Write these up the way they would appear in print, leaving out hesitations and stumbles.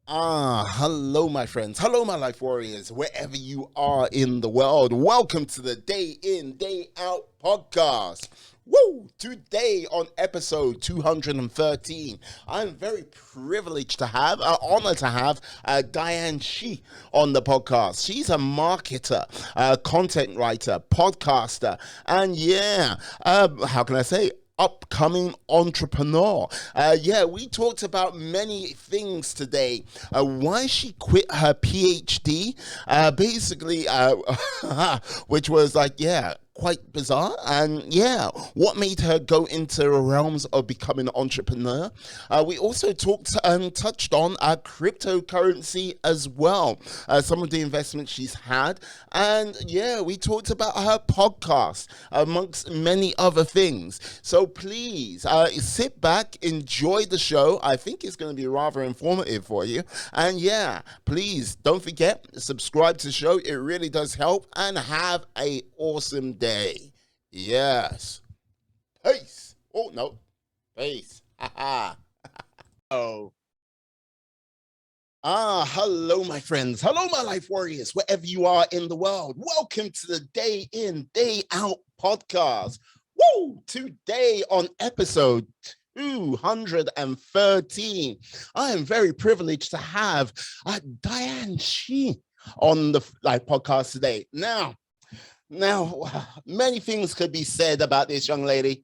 Hello, my friends. Hello, my life warriors, wherever you are in the world. Welcome to the Day In, Day Out podcast. Woo! Today on episode 213, I'm very privileged to have, honored to have Diane Shih on the podcast. She's a marketer, content writer, podcaster, and how can I say? Upcoming entrepreneur. We talked about many things today. Why she quit her PhD, which was quite bizarre. And what made her go into the realms of becoming an entrepreneur. We also talked and touched on cryptocurrency as well, some of the investments she's had. And we talked about her podcast, amongst many other things. So please sit back, enjoy the show. I think it's going to be rather informative for you. And please don't forget, subscribe to the show. It really does help. And have a awesome day. Yes. Peace. Oh, no. Peace. Oh. Hello, my friends. Hello, my life warriors, wherever you are in the world. Welcome to the Day In, Day Out podcast. Woo! Today on episode 213, I am very privileged to have Diane Shih on the podcast today. Now, many things could be said about this young lady.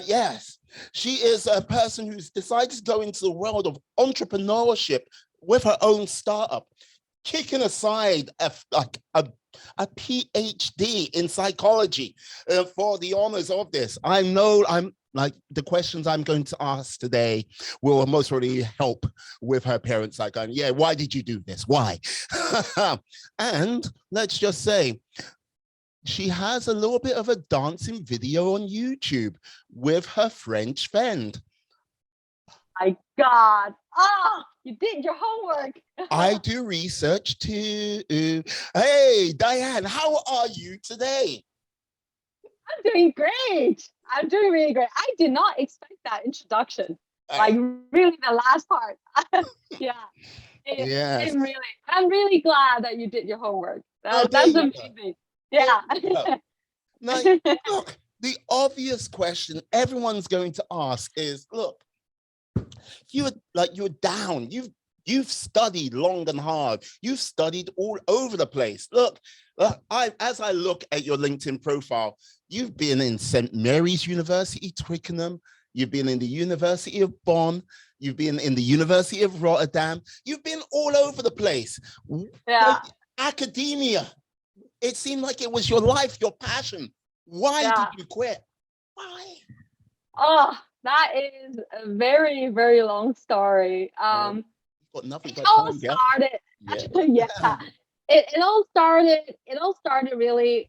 Yes, she is a person who's decided to go into the world of entrepreneurship with her own startup, kicking aside a PhD in psychology for the honors of this. I know the questions I'm going to ask today will most really help with her parents. Why did you do this? Why? And let's just say, she has a little bit of a dancing video on YouTube with her French friend. My God. You did your homework. I do research too. Hey, Diane, how are you today? I'm doing great. I'm doing really great. I did not expect that introduction. Like really the last part. yeah. Yes. I'm really glad that you did your homework. That's amazing. Yeah. Yeah. Now, look, the obvious question everyone's going to ask is, look, you're down. You've studied long and hard. You've studied all over the place. Look, as I look at your LinkedIn profile, you've been in St. Mary's University, Twickenham. You've been in the University of Bonn. You've been in the University of Rotterdam. You've been all over the place. Yeah. Academia. It seemed like it was your life, your passion. Why did you quit? Why? Oh, that is a very, very long story. Got nothing It but all time, started. yeah. Yeah. It all started really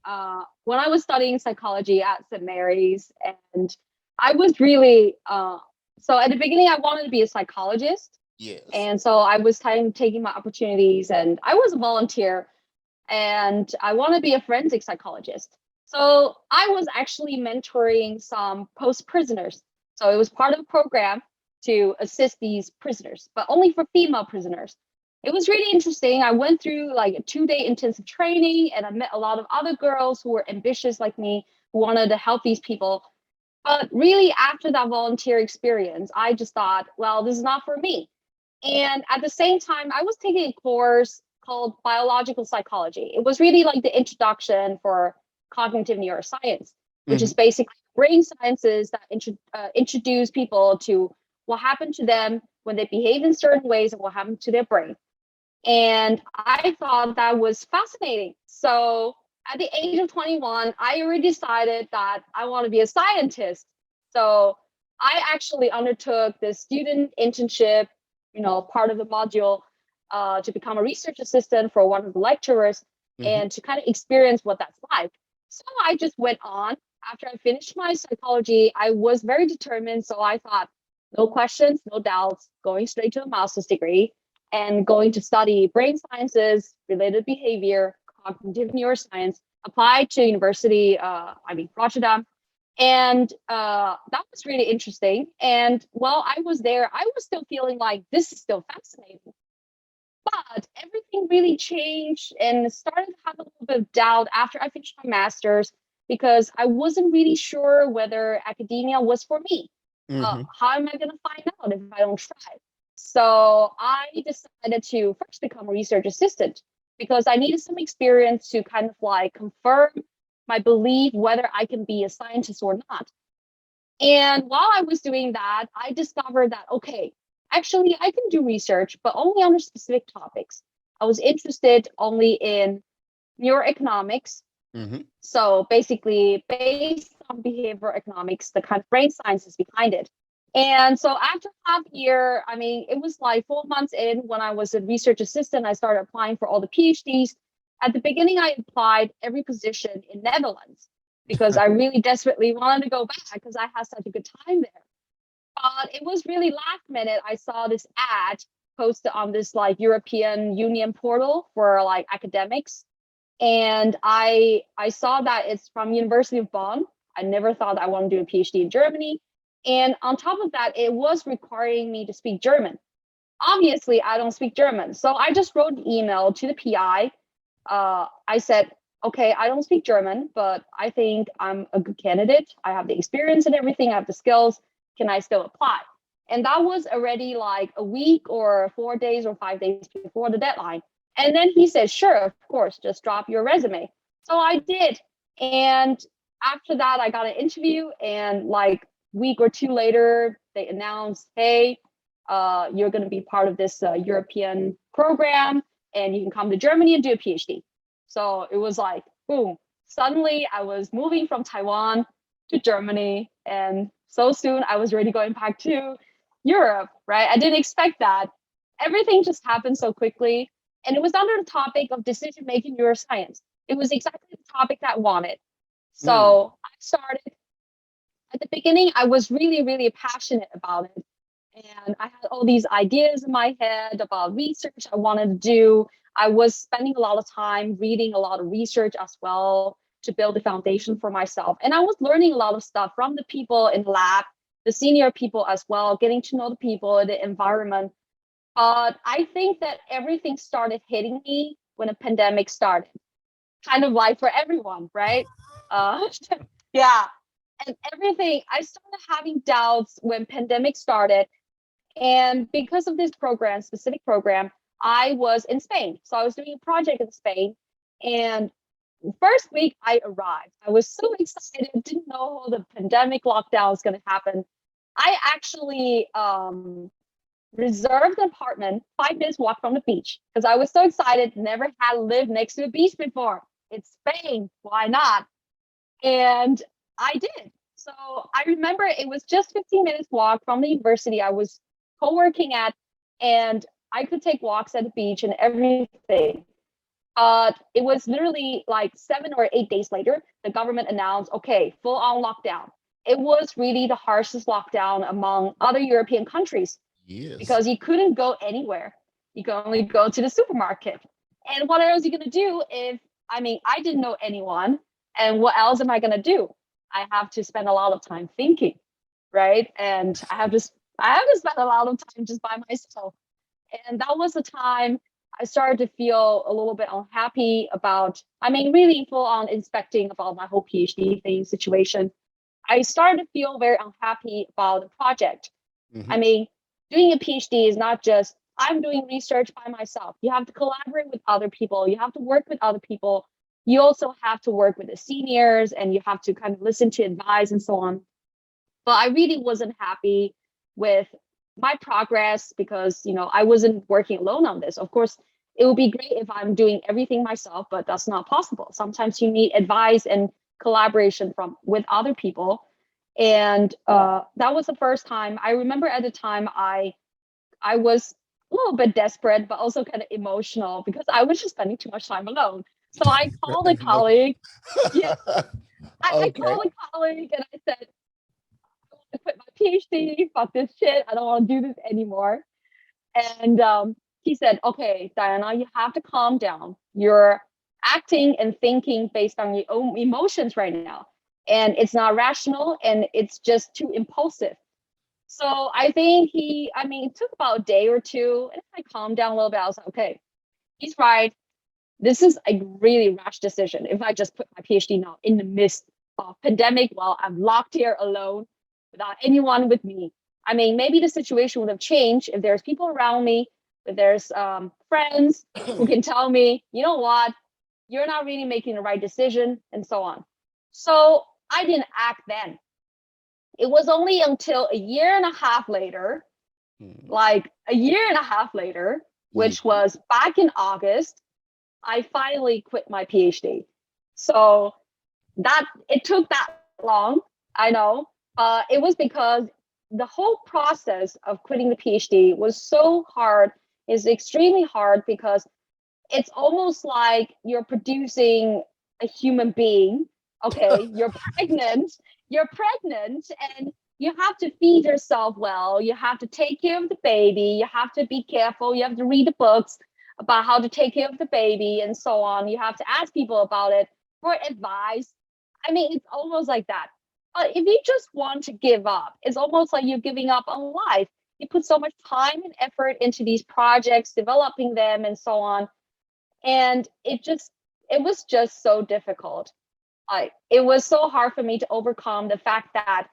when I was studying psychology at St. Mary's, and I was really so at the beginning I wanted to be a psychologist. Yes. And so I was taking my opportunities, and I was a volunteer, and I want to be a forensic psychologist. So I was actually mentoring some post prisoners. So it was part of a program to assist these prisoners, but only for female prisoners. It was really interesting. I went through like a 2 day intensive training, and I met a lot of other girls who were ambitious like me, who wanted to help these people. But really, after that volunteer experience, I just thought, well, this is not for me. And at the same time, I was taking a course called biological psychology. It was really like the introduction for cognitive neuroscience, which is basically brain sciences that introduce people to what happened to them when they behave in certain ways and what happened to their brain. And I thought that was fascinating. So at the age of 21, I already decided that I want to be a scientist. So I actually undertook the student internship, part of the module, to become a research assistant for one of the lecturers, and to kind of experience what that's like. So I just went on. After I finished my psychology, I was very determined. So I thought, no questions, no doubts, going straight to a master's degree and going to study brain sciences, related behavior, cognitive neuroscience, applied to University, Rotterdam. And that was really interesting. And while I was there, I was still feeling like this is still fascinating. But everything really changed and started to have a little bit of doubt after I finished my master's because I wasn't really sure whether academia was for me. Hmm. How am I going to find out if I don't try? So I decided to first become a research assistant because I needed some experience to kind of like confirm my belief whether I can be a scientist or not. And while I was doing that, I discovered that, okay, actually, I can do research, but only on specific topics. I was interested only in neuroeconomics. Hmm. So basically, based on behavioral economics, the kind of brain sciences behind it. And so after half a year, I mean, it was like 4 months in when I was a research assistant, I started applying for all the PhDs. At the beginning, I applied every position in Netherlands because I really desperately wanted to go back because I had such a good time there. But it was really last minute. I saw this ad posted on this like European Union portal for like academics, and I saw that it's from University of Bonn. I never thought I want to do a PhD in Germany, and on top of that, it was requiring me to speak German. Obviously, I don't speak German, so I just wrote an email to the PI. I said, okay, I don't speak German, but I think I'm a good candidate. I have the experience and everything. I have the skills. Can I still apply? And that was already like a week or 4 days or 5 days before the deadline. And then he said, sure, of course, just drop your resume. So I did. And after that, I got an interview. And like week or two later, they announced, hey, you're going to be part of this European program and you can come to Germany and do a PhD. So it was like, boom, suddenly I was moving from Taiwan to Germany. And so soon I was already going back to Europe, right? I didn't expect that. Everything just happened so quickly. And it was under the topic of decision making neuroscience. It was exactly the topic that I wanted. Mm. So I started at the beginning, I was really, really passionate about it. And I had all these ideas in my head about research I wanted to do. I was spending a lot of time reading a lot of research as well to build a foundation for myself. And I was learning a lot of stuff from the people in the lab, the senior people as well, getting to know the people, the environment. But I think that everything started hitting me when a pandemic started, kind of like for everyone, right? Uh, yeah, and everything. I started having doubts when pandemic started, and because of this program, specific program, I was in Spain. So I was doing a project in Spain. And first week I arrived, I was so excited, didn't know how the pandemic lockdown was going to happen. I actually reserved an apartment 5 minutes walk from the beach because I was so excited, never had lived next to a beach before. It's Spain, why not? And I did. So I remember it was just 15 minutes walk from the university I was co-working at, and I could take walks at the beach and everything. It was literally like 7 or 8 days later, the government announced, okay, full on lockdown. It was really the harshest lockdown among other European countries Yes. because you couldn't go anywhere. You could only go to the supermarket. And what else are you going to do if, I mean, I didn't know anyone. And what else am I going to do? I have to spend a lot of time thinking, right? And I have to spend a lot of time just by myself. And that was the time I started to feel a little bit unhappy about, I mean, really full on inspecting about my whole PhD thing situation. I started to feel very unhappy about the project. I Hmm. mean, doing a PhD is not just I'm doing research by myself. You have to collaborate with other people. You have to work with other people. You also have to work with the seniors and you have to kind of listen to advice and so on. But I really wasn't happy with my progress because, you know, I wasn't working alone on this. Of course, it would be great if I'm doing everything myself, but that's not possible. Sometimes you need advice and collaboration from with other people. And that was the first time. I remember at the time I was a little bit desperate, but also kind of emotional because I was just spending too much time alone. So I called a colleague. Yeah, I Okay. called a colleague and I said, I quit my PhD. Fuck this shit. I don't want to do this anymore. And he said, okay, Diana, you have to calm down. You're acting and thinking based on your own emotions right now. And it's not rational and it's just too impulsive. So I think it took about a day or two, and I calmed down a little bit. I was like, okay, he's right. This is a really rash decision. If I just put my PhD now in the midst of pandemic while I'm locked here alone without anyone with me. I mean, maybe the situation would have changed if there's people around me, if there's friends who can tell me, you know what, you're not really making the right decision, and so on. So I didn't act then. It was only until a year and a half later, Mm. like a year and a half later, Yeah. which was back in August, I finally quit my PhD. So that it took that long, I know, it was because the whole process of quitting the PhD was so hard, is extremely hard because it's almost like you're producing a human being. Okay, you're pregnant, and you have to feed yourself well. You have to take care of the baby. You have to be careful. You have to read the books about how to take care of the baby and so on. You have to ask people about it for advice. I mean, it's almost like that. But if you just want to give up, it's almost like you're giving up on life. You put so much time and effort into these projects, developing them and so on, and it was just so difficult. It was so hard for me to overcome the fact that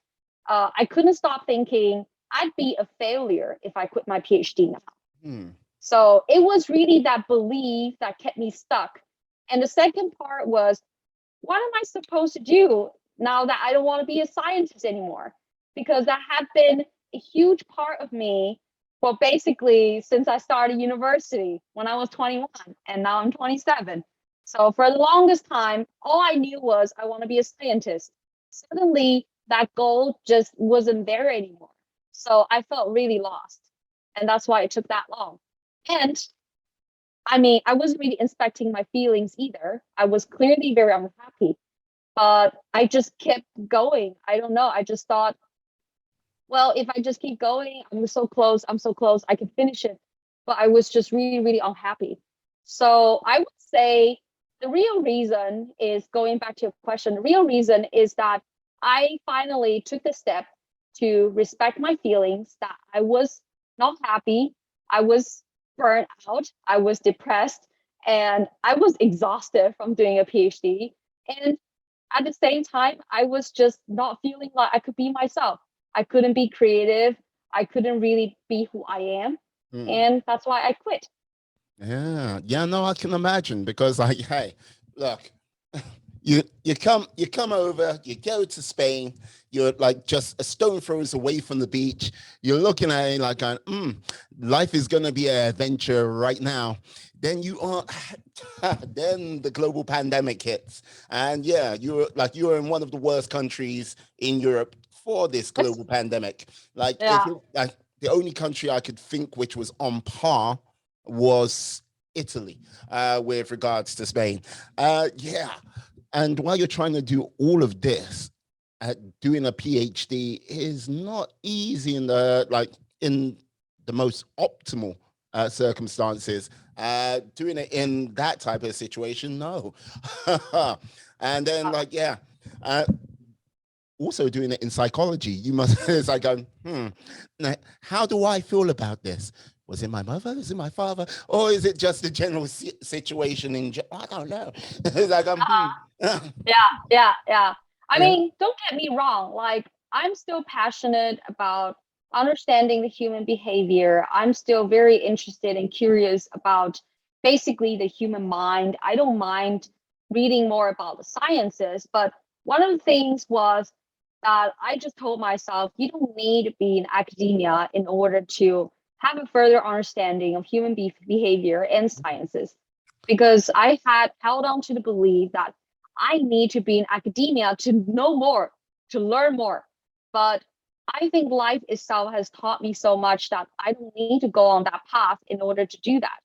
I couldn't stop thinking I'd be a failure if I quit my PhD now. Mm. So it was really that belief that kept me stuck. And the second part was, what am I supposed to do now that I don't want to be a scientist anymore? Because that had been a huge part of me, well, basically since I started university when I was 21, and now I'm 27. So for the longest time, all I knew was I want to be a scientist. Suddenly, that goal just wasn't there anymore. So I felt really lost. And that's why it took that long. And I wasn't really inspecting my feelings either. I was clearly very unhappy, but I just kept going. I don't know. I just thought, well, if I just keep going, I'm so close, I can finish it. But I was just really, really unhappy. So I would say the real reason is, going back to your question, the real reason is that I finally took the step to respect my feelings, that I was not happy, I was burnt out, I was depressed, and I was exhausted from doing a PhD. And at the same time, I was just not feeling like I could be myself. I couldn't be creative. I couldn't really be who I am. Mm. And that's why I quit. Yeah, yeah, no, I can imagine because like, hey, look, you come over, you go to Spain, you're like just a stone throws away from the beach. You're looking at it like, life is gonna be an adventure right now. Then you are, then the global pandemic hits, and yeah, you're in one of the worst countries in Europe for this Yes. global pandemic. Like, if Yeah. it, like the only country I could think which was on par was Italy, with regards to Spain. Yeah. And while you're trying to do all of this, doing a PhD is not easy in the most optimal circumstances. Doing it in that type of situation, no. And then, like, yeah, uh, also doing it in psychology, you must, it's like going, how do I feel about this? Was it my mother? Is it my father? Or is it just a general situation I don't know. It's like, Yeah. Yeah. Yeah. yeah. Don't get me wrong. Like, I'm still passionate about understanding the human behavior. I'm still very interested and curious about basically the human mind. I don't mind reading more about the sciences, but one of the things was that I just told myself, you don't need to be in academia in order to have a further understanding of human behavior and sciences. Because I had held on to the belief that I need to be in academia to know more, to learn more. But I think life itself has taught me so much that I don't need to go on that path in order to do that.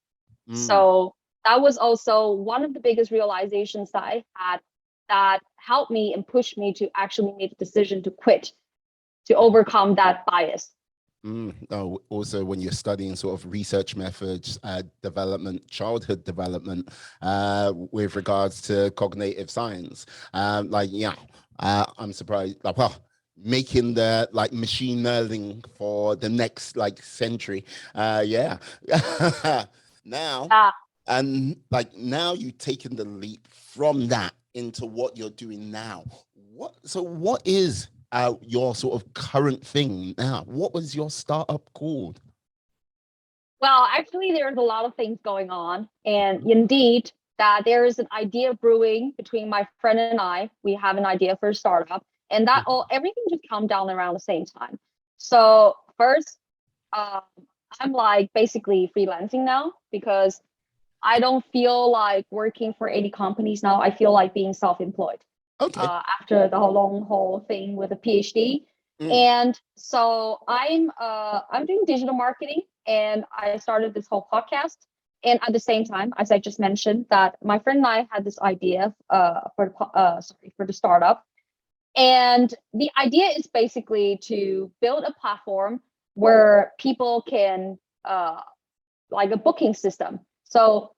Mm. So that was also one of the biggest realizations that I had, that helped me and pushed me to actually make the decision to quit, to overcome that bias. Oh, also, when you're studying sort of research methods, development, childhood development, with regards to cognitive science, like, yeah, I'm surprised. Like, well, making the like machine learning for the next like century. Yeah. Now, Yeah. and like now you've taken the leap from that into what you're doing now. What is your sort of current thing now? What was your startup called? Well, actually, there's a lot of things going on. And indeed, that there is an idea brewing between my friend and I. We have an idea for a startup, and that all everything just come down around the same time. So first, um, I'm like basically freelancing now because I don't feel like working for any companies now. I feel like being self-employed Okay. after the whole long haul thing with a PhD. Mm. And so I'm doing digital marketing, and I started this whole podcast. And at the same time, as I just mentioned, that my friend and I had this idea for the startup. And the idea is basically to build a platform where people can like a booking system. So,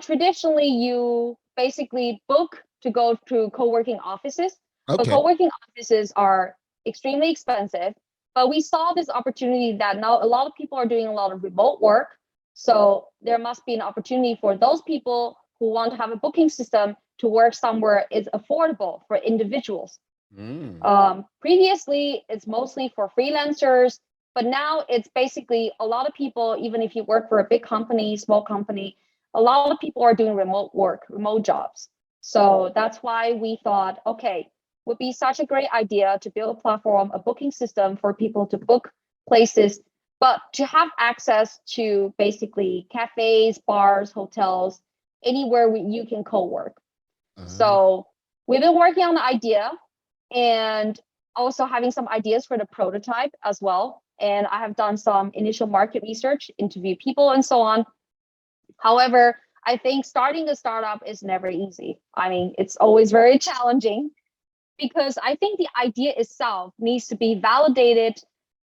traditionally you basically book to go to co-working offices, but Okay. co-working offices are extremely expensive. But we saw this opportunity that now a lot of people are doing a lot of remote work. So there must be an opportunity for those people who want to have a booking system to work somewhere is affordable for individuals. Mm. Previously, it's mostly for freelancers, but now it's basically a lot of people, even if you work for a big company, small company, a lot of people are doing remote work, remote jobs. So that's why we thought, okay, would be such a great idea to build a platform, a booking system for people to book places, but to have access to basically cafes, bars, hotels, anywhere you can co-work. Uh, So we've been working on the idea and also having some ideas for the prototype as well. And I have done some initial market research, interview people, and so on. However, I think starting a startup is never easy. I mean, it's always very challenging because I think the idea itself needs to be validated.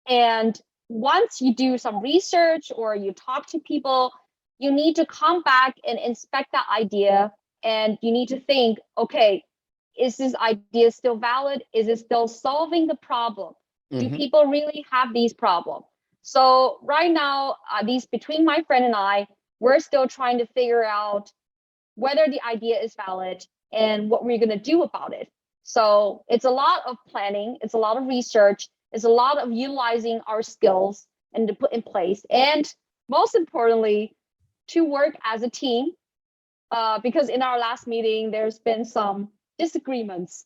And once you do some research or you talk to people, you need to come back and inspect that idea. And you need to think, okay, is this idea still valid? Is it still solving the problem? Do mhm. people really have these problems? So right now, these between my friend and I, we're still trying to figure out whether the idea is valid and what we're going to do about it. So it's a lot of planning, it's a lot of research, it's a lot of utilizing our skills and to put in place. And most importantly, to work as a team, because in our last meeting, there's been some disagreements.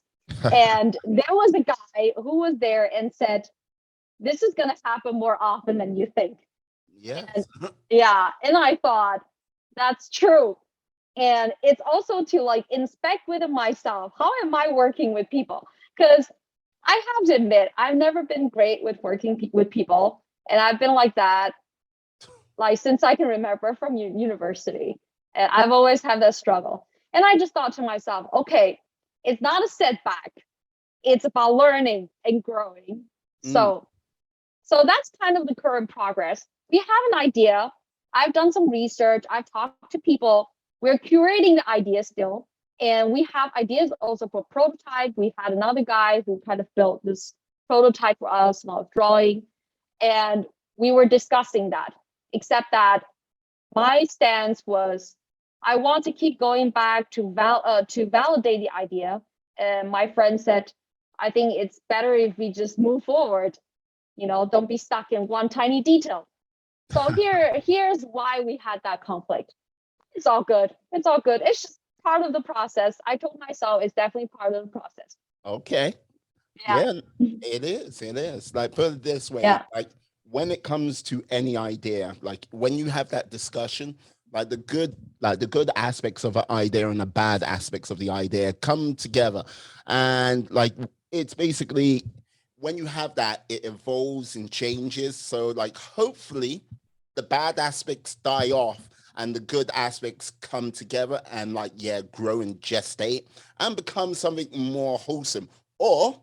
And there was a guy who was there and said, this is going to happen more often than you think. And Yes. yeah, and I thought, that's true. And it's also to like inspect within myself, how am I working with people? Because I have to admit, I've never been great with working with people, and I've been like that like since I can remember from university. And I've always had that struggle. And I just thought to myself, okay, it's not a setback, it's about learning and growing. Mm. So that's kind of the current progress. We have an idea. I've done some research. I've talked to people. We're curating the idea still. And we have ideas also for prototype. We had another guy who kind of built this prototype for us, about drawing. And we were discussing that, except that my stance was I want to keep going back to validate the idea. And my friend said, I think it's better if we just move forward, don't be stuck in one tiny detail. So here's why we had that conflict. It's all good. It's all good. It's just part of the process. I told myself it's definitely part of the process. Okay. Yeah. Yeah, it is. It is. Like put it this way, Yeah. like when it comes to any idea, like when you have that discussion, like the good aspects of an idea and the bad aspects of the idea come together. And like it's basically when you have that, it evolves and changes. So like hopefully the bad aspects die off and the good aspects come together and like yeah, grow and gestate and become something more wholesome. Or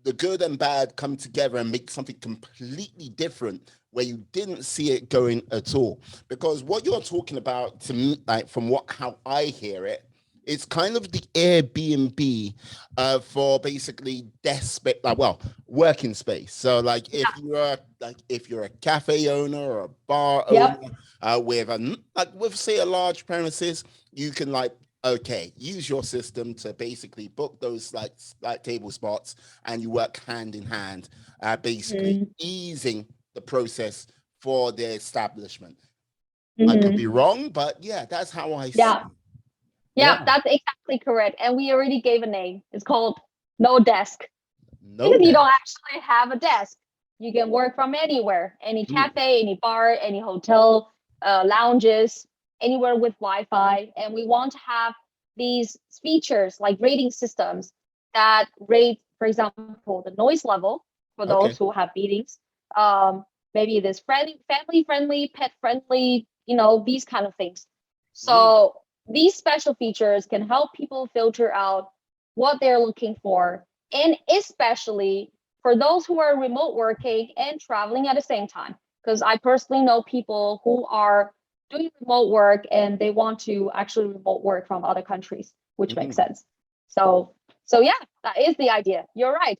the good and bad come together and make something completely different where you didn't see it going at all. Because what you're talking about to me, like from what how I hear it, It's kind of the Airbnb for basically working space. So like if you're a cafe owner or a bar Yep. owner with say a large premises, you can use your system to basically book those like table spots, and you work hand in hand, basically Mm-hmm. easing the process for the establishment. I could Mm-hmm. be wrong, but yeah, that's how I see Yeah. it. Yeah, Yeah. that's exactly correct. And we already gave a name. It's called no desk. No Because you doubt. don't actually have a desk. You can work from anywhere, any Mm, cafe, any bar, any hotel, lounges, anywhere with Wi-Fi. And we want to have these features like rating systems that rate, for example, the noise level for those okay. who have meetings. Um, Maybe this friendly, family friendly, pet friendly, these kind of things. Mm, So these special features can help people filter out what they're looking for, and especially for those who are remote working and traveling at the same time. Because I personally know people who are doing remote work and they want to actually remote work from other countries, which makes mhm. sense. So yeah, that is the idea. You're right.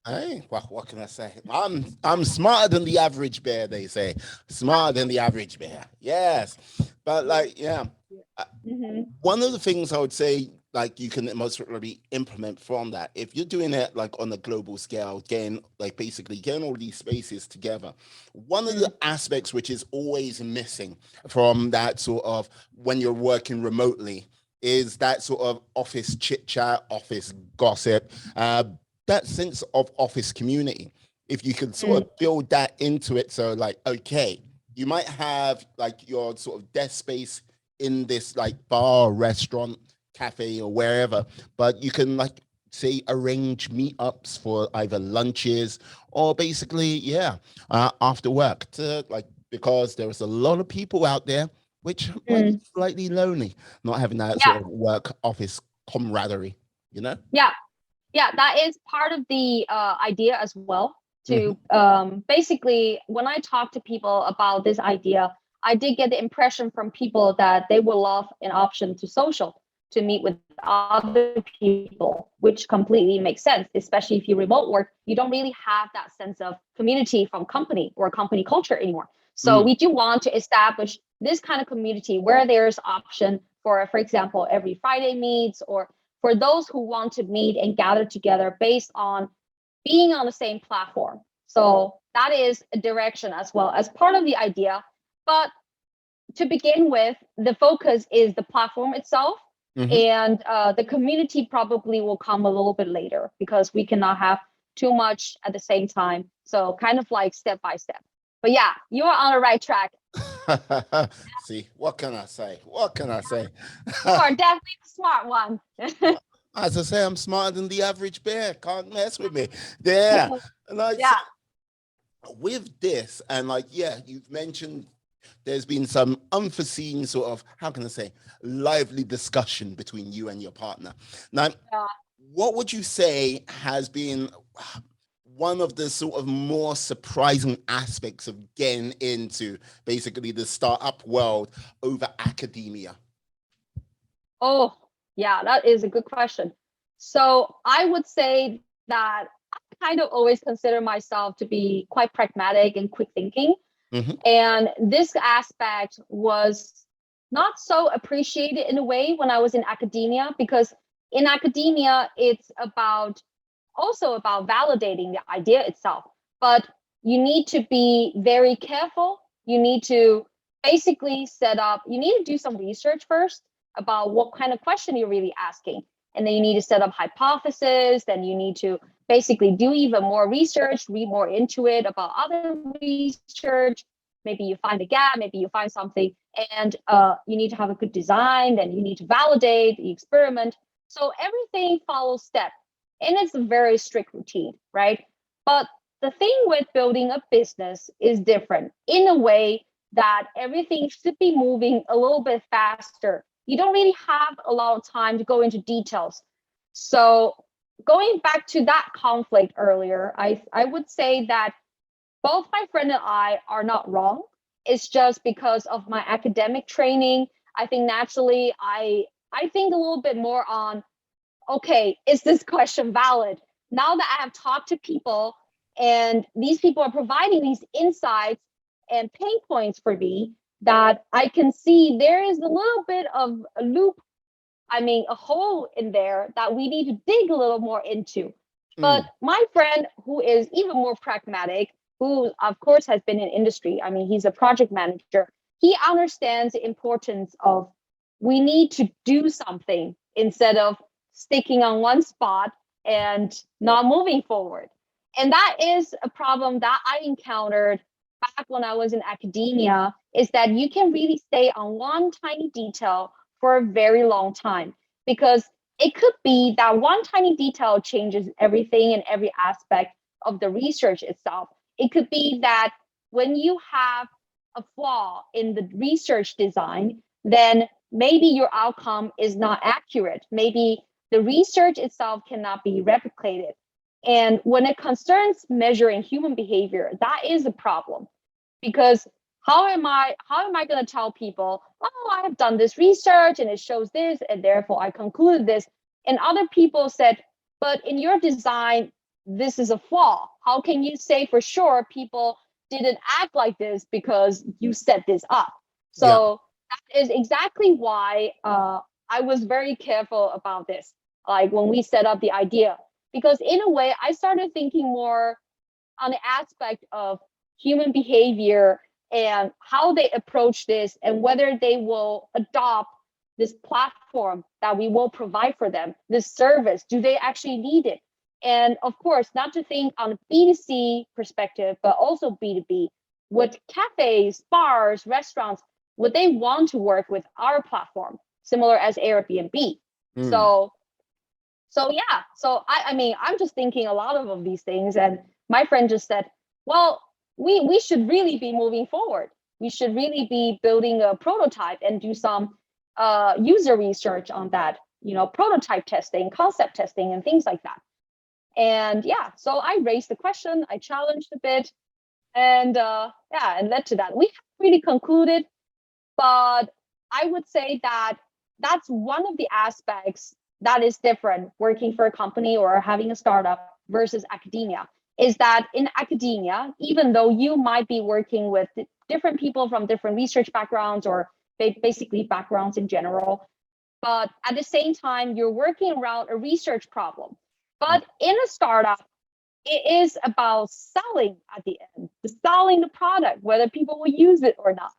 Hey, what can I say? I'm smarter than the average bear, they say. Smarter than the average bear. Yes. But yeah. uh, Hmm. One of the things I would say, like you can most probably implement from that, if you're doing it like on a global scale, getting all these spaces together. One of the aspects which is always missing from that sort of when you're working remotely is that sort of office chit chat, office gossip, that sense of office community. If you can sort of build that into it, so like, okay, you might have like your sort of desk space in this like bar, restaurant, cafe, or wherever, but you can like say arrange meetups for either lunches or basically, yeah, after work to like because there's a lot of people out there which might be Mm. slightly lonely, not having that Yeah, sort of work office camaraderie, you know? yeah. Yeah, that is part of the idea as well. To Hmm. basically, when I talk to people about this idea, I did get the impression from people that they would love an option to social, to meet with other people, which completely makes sense, especially if you remote work. You don't really have that sense of community from company or company culture anymore. So Mm, we do want to establish this kind of community where there's option for example, every Friday meets, or for those who want to meet and gather together based on being on the same platform. So that is a direction as well as part of the idea. But to begin with, the focus is the platform itself, hmm. and the community probably will come a little bit later because we cannot have too much at the same time. So kind of like step by step. But yeah, you are on the right track. See, what can I say? What can I say? You are definitely the smart one. As I say, I'm smarter than the average bear. Can't mess with me. Yeah. And like so Yeah. with this, and like, yeah, you've mentioned there's been some unforeseen sort of, how can I say, lively discussion between you and your partner. Now, Yeah. what would you say has been one of the sort of more surprising aspects of getting into basically the startup world over academia? Oh, yeah, that is a good question. So I would say that I kind of always consider myself to be quite pragmatic and quick thinking. Hmm. And this aspect was not so appreciated in a way when I was in academia, because in academia, it's also about validating the idea itself. But you need to be very careful. You need to basically you need to do some research first about what kind of question you're really asking. And then you need to set up hypotheses. Then you need to basically do even more research, read more into it about other research. Maybe you find a gap, maybe you find something, and you need to have a good design. Then you need to validate the experiment. So everything follows step, and it's a very strict routine, right? But the thing with building a business is different in a way that everything should be moving a little bit faster. You don't really have a lot of time to go into details. So going back to that conflict earlier, I would say that both my friend and I are not wrong. It's just because of my academic training. I think naturally I think a little bit more on, okay, is this question valid? Now that I have talked to people and these people are providing these insights and pain points for me, that I can see there is a little bit of a loop, a hole in there that we need to dig a little more into. But my friend, who is even more pragmatic, who of course has been in industry, he's a project manager, he understands the importance of, we need to do something instead of sticking on one spot and not moving forward. And that is a problem that I encountered back when I was in academia, is that you can really stay on one tiny detail for a very long time, because it could be that one tiny detail changes everything in every aspect of the research itself. It could be that when you have a flaw in the research design, then maybe your outcome is not accurate. Maybe the research itself cannot be replicated. And when it concerns measuring human behavior, that is a problem, because how am I going to tell people, oh, I have done this research and it shows this, and therefore I concluded this. And other people said, but in your design, this is a flaw. How can you say for sure people didn't act like this because you set this up? So that is exactly why I was very careful about this, like when we set up the idea, because in a way I started thinking more on the aspect of human behavior and how they approach this, and whether they will adopt this platform that we will provide for them, this service. Do they actually need it? And of course, not to think on a B2C perspective, but also B2B. Would cafes, bars, restaurants, would they want to work with our platform, similar as Airbnb? So yeah, so I'm just thinking a lot of these things, and my friend just said, well, we should really be moving forward. We should really be building a prototype and do some user research on that, prototype testing, concept testing, and things like that. And yeah, so I raised the question, I challenged a bit, and and led to that. We haven't really concluded, but I would say that that's one of the aspects that is different working for a company or having a startup versus academia, is that in academia, even though you might be working with different people from different research backgrounds, or basically backgrounds in general, but at the same time, you're working around a research problem. But in a startup, it is about selling at the end, selling the product, whether people will use it or not.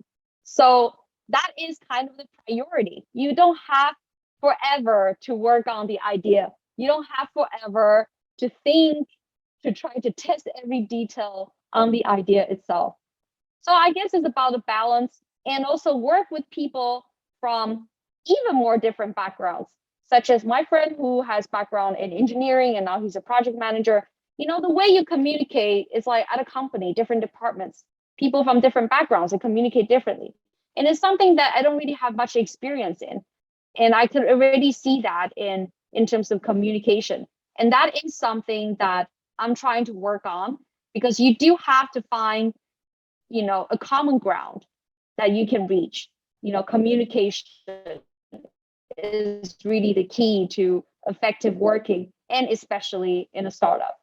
So that is kind of the priority. You don't have forever to work on the idea. You don't have forever to think, to try to test every detail on the idea itself. So I guess it's about a balance, and also work with people from even more different backgrounds, such as my friend who has background in engineering and now he's a project manager. The way you communicate is like at a company, different departments, people from different backgrounds, they communicate differently. And it's something that I don't really have much experience in. And I could already see that in terms of communication. And that is something that I'm trying to work on, because you do have to find, a common ground that you can reach. Communication is really the key to effective working, and especially in a startup.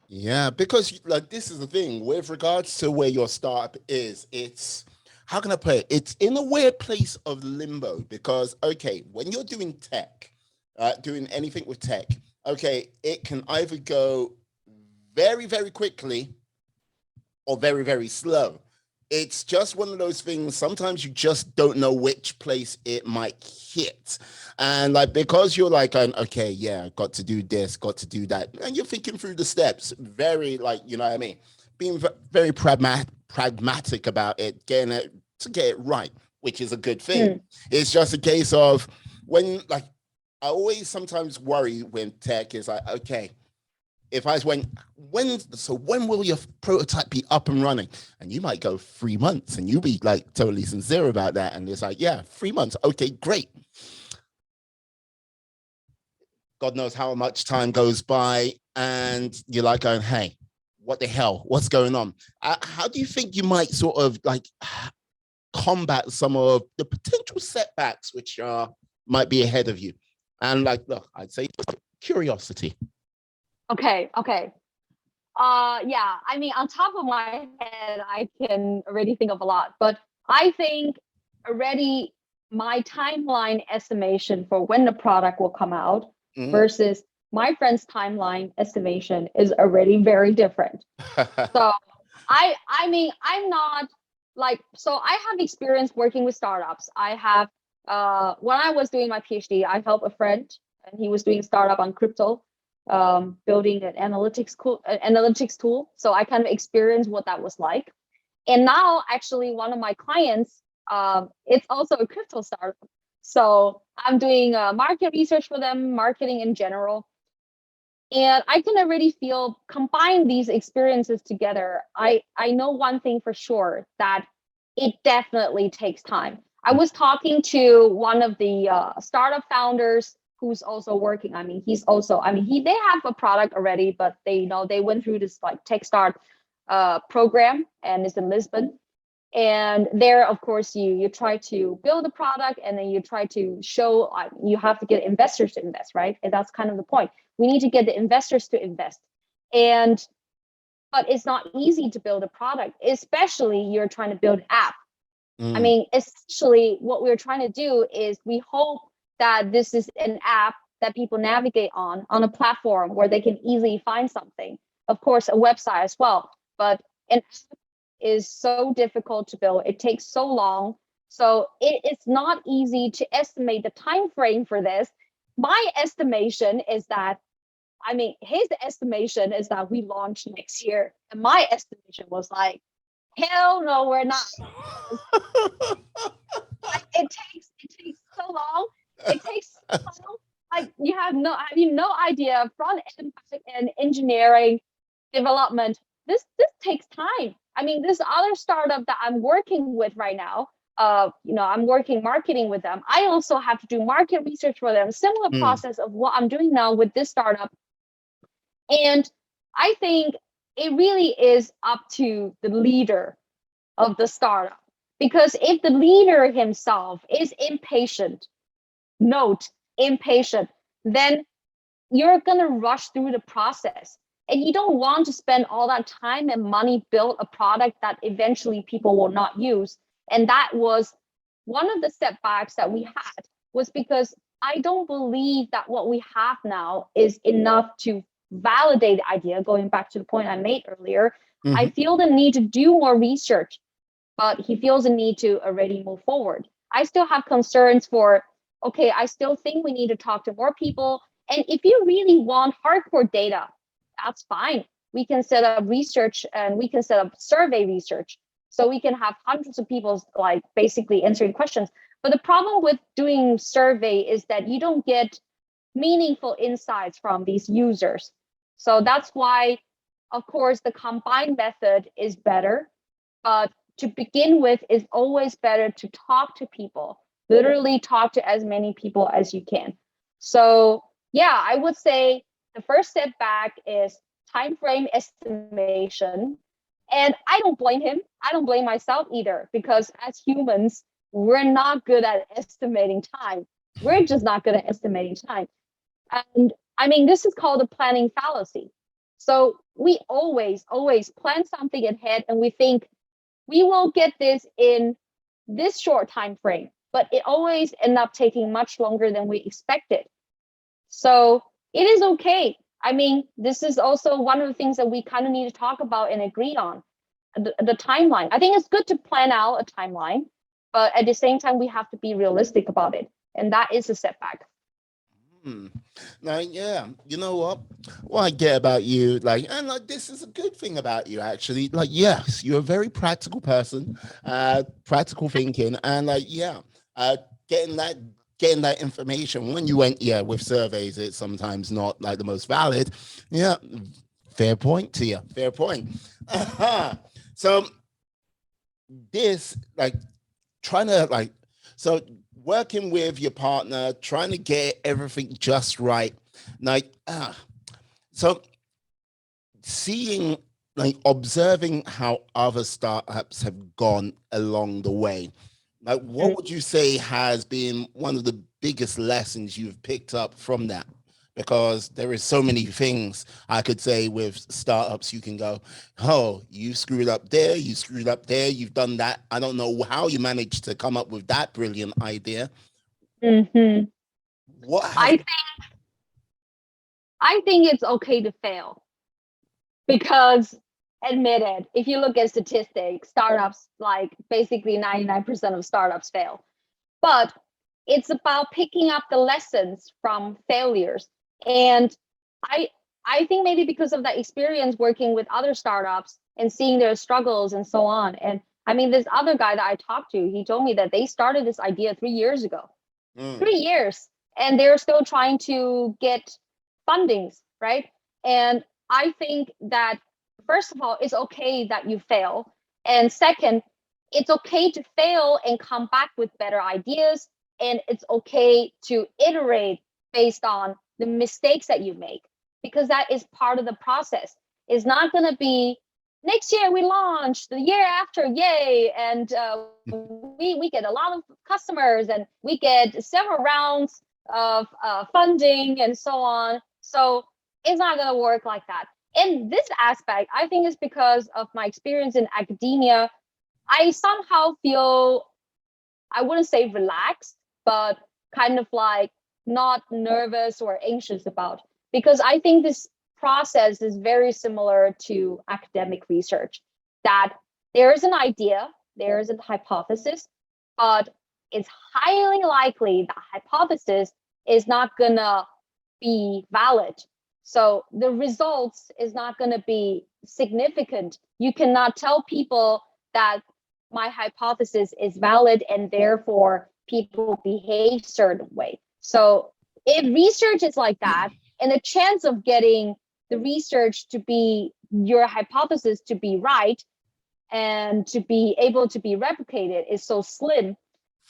Yeah, because like this is the thing with regards to where your startup is, it's, how can I put it? It's in a weird place of limbo, because okay, when you're doing tech, doing anything with tech, okay, it can either go very, very quickly or very, very slow. It's just one of those things. Sometimes you just don't know which place it might hit. And like, because you're like, okay, yeah, got to do this, got to do that. And you're thinking through the steps, very like, you know what I mean? Being very pragmatic about it, getting it to get it right, which is a good thing. It's just a case of when, like, I always sometimes worry when tech is like, okay, if I went, when will your prototype be up and running? And you might go 3 months, and you be like totally sincere about that. And it's like, yeah, 3 months. Okay, great. God knows how much time goes by, and you're like going, hey, what the hell? What's going on? How do you think you might sort of like combat some of the potential setbacks, which are might be ahead of you. And like, look, I'd say curiosity. Okay. Yeah, I mean, on top of my head, I can already think of a lot, but I think already my timeline estimation for when the product will come out versus my friend's timeline estimation is already very different. So I mean, I'm not like, so I have experience working with startups. I have, when I was doing my PhD, I helped a friend and he was doing startup on crypto, building an analytics tool. So I kind of experienced what that was like. And now actually one of my clients, it's also a crypto startup. So I'm doing market research for them, marketing in general. And I can already feel, combine these experiences together. I know one thing for sure, that it definitely takes time. I was talking to one of the startup founders who's also working. I mean, they have a product already, but they went through this like Tech Start program, and it's in Lisbon. And there, of course, you try to build a product, and then you try to show, you have to get investors to invest, right? And that's kind of the point. We need to get the investors to invest. But it's not easy to build a product, especially you're trying to build an app. I mean, essentially what we're trying to do is we hope that this is an app that people navigate on a platform where they can easily find something. Of course, a website as well, but an app is so difficult to build. It takes so long. So it's not easy to estimate the time frame for this. My estimation is that, I mean, his estimation is that we launch next year. And my estimation was like, hell no, we're not. It takes so long. It takes so long. Like you have no idea, front end, back end, engineering, development. This takes time. I mean, this other startup that I'm working with right now, I'm working marketing with them. I also have to do market research for them. Similar process of what I'm doing now with this startup. And I think it really is up to the leader of the startup. Because if the leader himself is impatient, then you're going to rush through the process. And you don't want to spend all that time and money build a product that eventually people will not use. And that was one of the setbacks that we had, was because I don't believe that what we have now is enough to validate the idea. Going back to the point I made earlier, I feel the need to do more research, but he feels the need to already move forward. I still have concerns for, okay, I still think we need to talk to more people. And if you really want hardcore data, that's fine. We can set up research and we can set up survey research. So we can have hundreds of people like basically answering questions. But the problem with doing survey is that you don't get meaningful insights from these users. So that's why, of course, the combined method is better. But to begin with, it's always better to talk to people, literally talk to as many people as you can. So yeah, I would say the first setback is time frame estimation. And I don't blame him. I don't blame myself either, because as humans, we're not good at estimating time. We're just not good at estimating time. And I mean, this is called a planning fallacy. So we always plan something ahead and we think we will get this in this short time frame, but it always ends up taking much longer than we expected. So it is okay. I mean, this is also one of the things that we kind of need to talk about and agree on, the timeline. I think it's good to plan out a timeline, but at the same time, we have to be realistic about it. And that is a setback. Now, yeah, you know what I get about you, like, and like, this is a good thing about you, actually. Like, yes, you're a very practical person, practical thinking, and like, yeah, getting that information when you went, yeah, with surveys, it's sometimes not like the most valid. Yeah, fair point to you. Fair point. So this, like, trying to like, so working with your partner, trying to get everything just right. Like, so seeing, like, observing how other startups have gone along the way. Like, what would you say has been one of the biggest lessons you've picked up from that? Because there is so many things I could say with startups. You can go, oh, you screwed up there, you screwed up there, you've done that. I don't know how you managed to come up with that brilliant idea. Mm-hmm. What has I I think it's okay to fail because, admit it, if you look at statistics, startups, like basically 99% of startups fail. But it's about picking up the lessons from failures. And I I think maybe because of that experience working with other startups and seeing their struggles and so on. And I mean, this other guy that I talked to, he told me that they started this idea 3 years ago. Mm. 3 years, and they're still trying to get fundings, right? And I think that, first of all, it's okay that you fail, and second, it's okay to fail and come back with better ideas, and it's okay to iterate based on the mistakes that you make, because that is part of the process. It's not going to be next year we launch, the year after, yay, and we get a lot of customers and we get several rounds of funding and so on. So it's not going to work like that. In this aspect, I think it's because of my experience in academia. I somehow feel, I wouldn't say relaxed, but kind of like not nervous or anxious about, because I think this process is very similar to academic research, that there is an idea, there is a hypothesis, but it's highly likely that hypothesis is not gonna be valid. So the results is not gonna be significant. You cannot tell people that my hypothesis is valid and therefore people behave certain way. So if research is like that, and the chance of getting the research to be your hypothesis to be right and to be able to be replicated is so slim,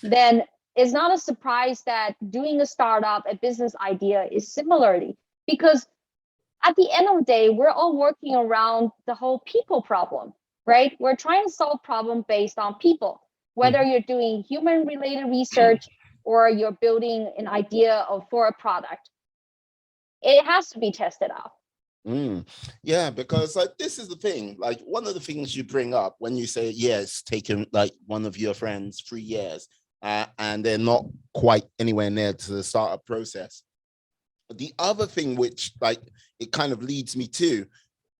then it's not a surprise that doing a startup, a business idea is similarly, because at the end of the day, we're all working around the whole people problem, right? We're trying to solve problem based on people, whether you're doing human related research or you're building an idea for a product. It has to be tested out. Mm. Yeah, because like this is the thing. Like one of the things you bring up when you say yes, taking like one of your friends 3 years, and they're not quite anywhere near to the startup process. The other thing, which like it kind of leads me to,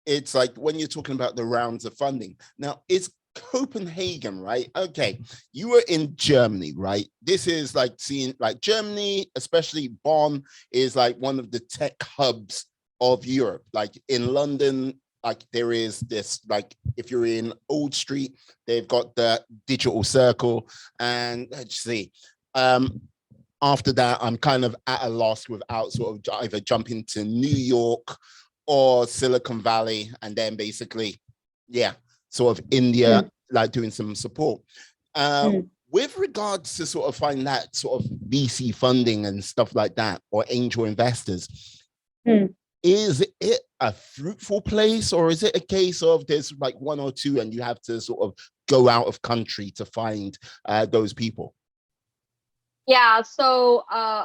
it's like when you're talking about the rounds of funding. Now, it's Copenhagen, right? Okay, you were in Germany, right? This is like seeing like Germany, especially Bonn, is like one of the tech hubs of Europe. Like in London, like there is this, like if you're in Old Street, they've got the digital circle, and let's see. After that, I'm kind of at a loss without sort of either jumping to New York or Silicon Valley, and then basically, yeah, sort of India, like doing some support. With regards to sort of find that sort of VC funding and stuff like that, or angel investors, is it a fruitful place, or is it a case of there's like one or two and you have to sort of go out of country to find those people? Yeah, so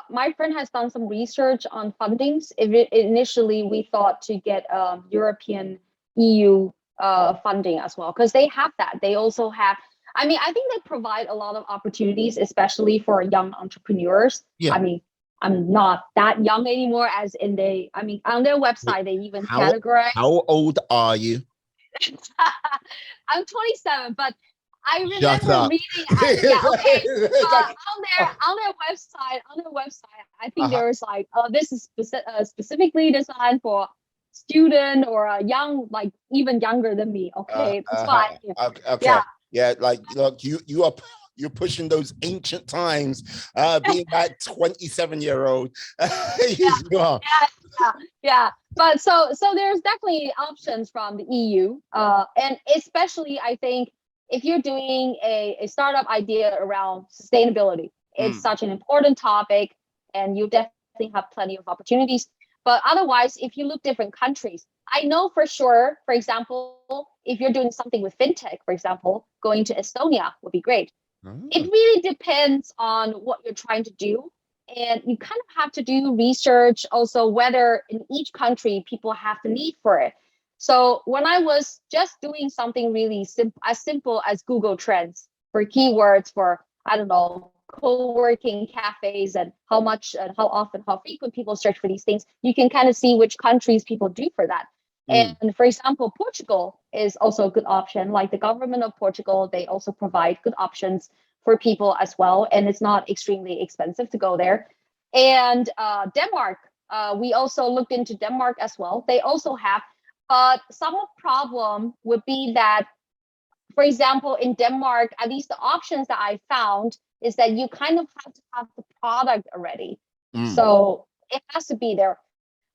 my friend has done some research on fundings. Initially, we thought to get European EU funding as well, because they have that. They also have, I mean, I think they provide a lot of opportunities, especially for young entrepreneurs. Yeah. I mean, I'm not that young anymore, as in I mean, on their website, they even categorize. How old are you? I'm 27, but I Shut remember up. reading. Yeah, okay. On their website, I think there's like, this is specifically designed for student or a young, like even younger than me. Okay, it's fine. Okay. Yeah. Yeah, like look, you're pushing those ancient times, being that 27-year-old. You are. Yeah. But so there's definitely options from the EU, and especially I think if you're doing a startup idea around sustainability, it's such an important topic, and you definitely have plenty of opportunities. But otherwise, if you look different countries, I know for sure, for example, if you're doing something with fintech, for example, going to Estonia would be great. It really depends on what you're trying to do. And you kind of have to do research also whether in each country people have the need for it. So when I was just doing something really simple as Google Trends for keywords for, I don't know, co-working cafes and how much and how often, how frequent people search for these things, you can kind of see which countries people do for that. And for example, Portugal is also a good option. Like the government of Portugal, they also provide good options for people as well, and it's not extremely expensive to go there. And Denmark, we also looked into Denmark as well. They also have, but some of the problem would be that, for example, in Denmark, at least the options that I found is that you kind of have to have the product already. So it has to be there.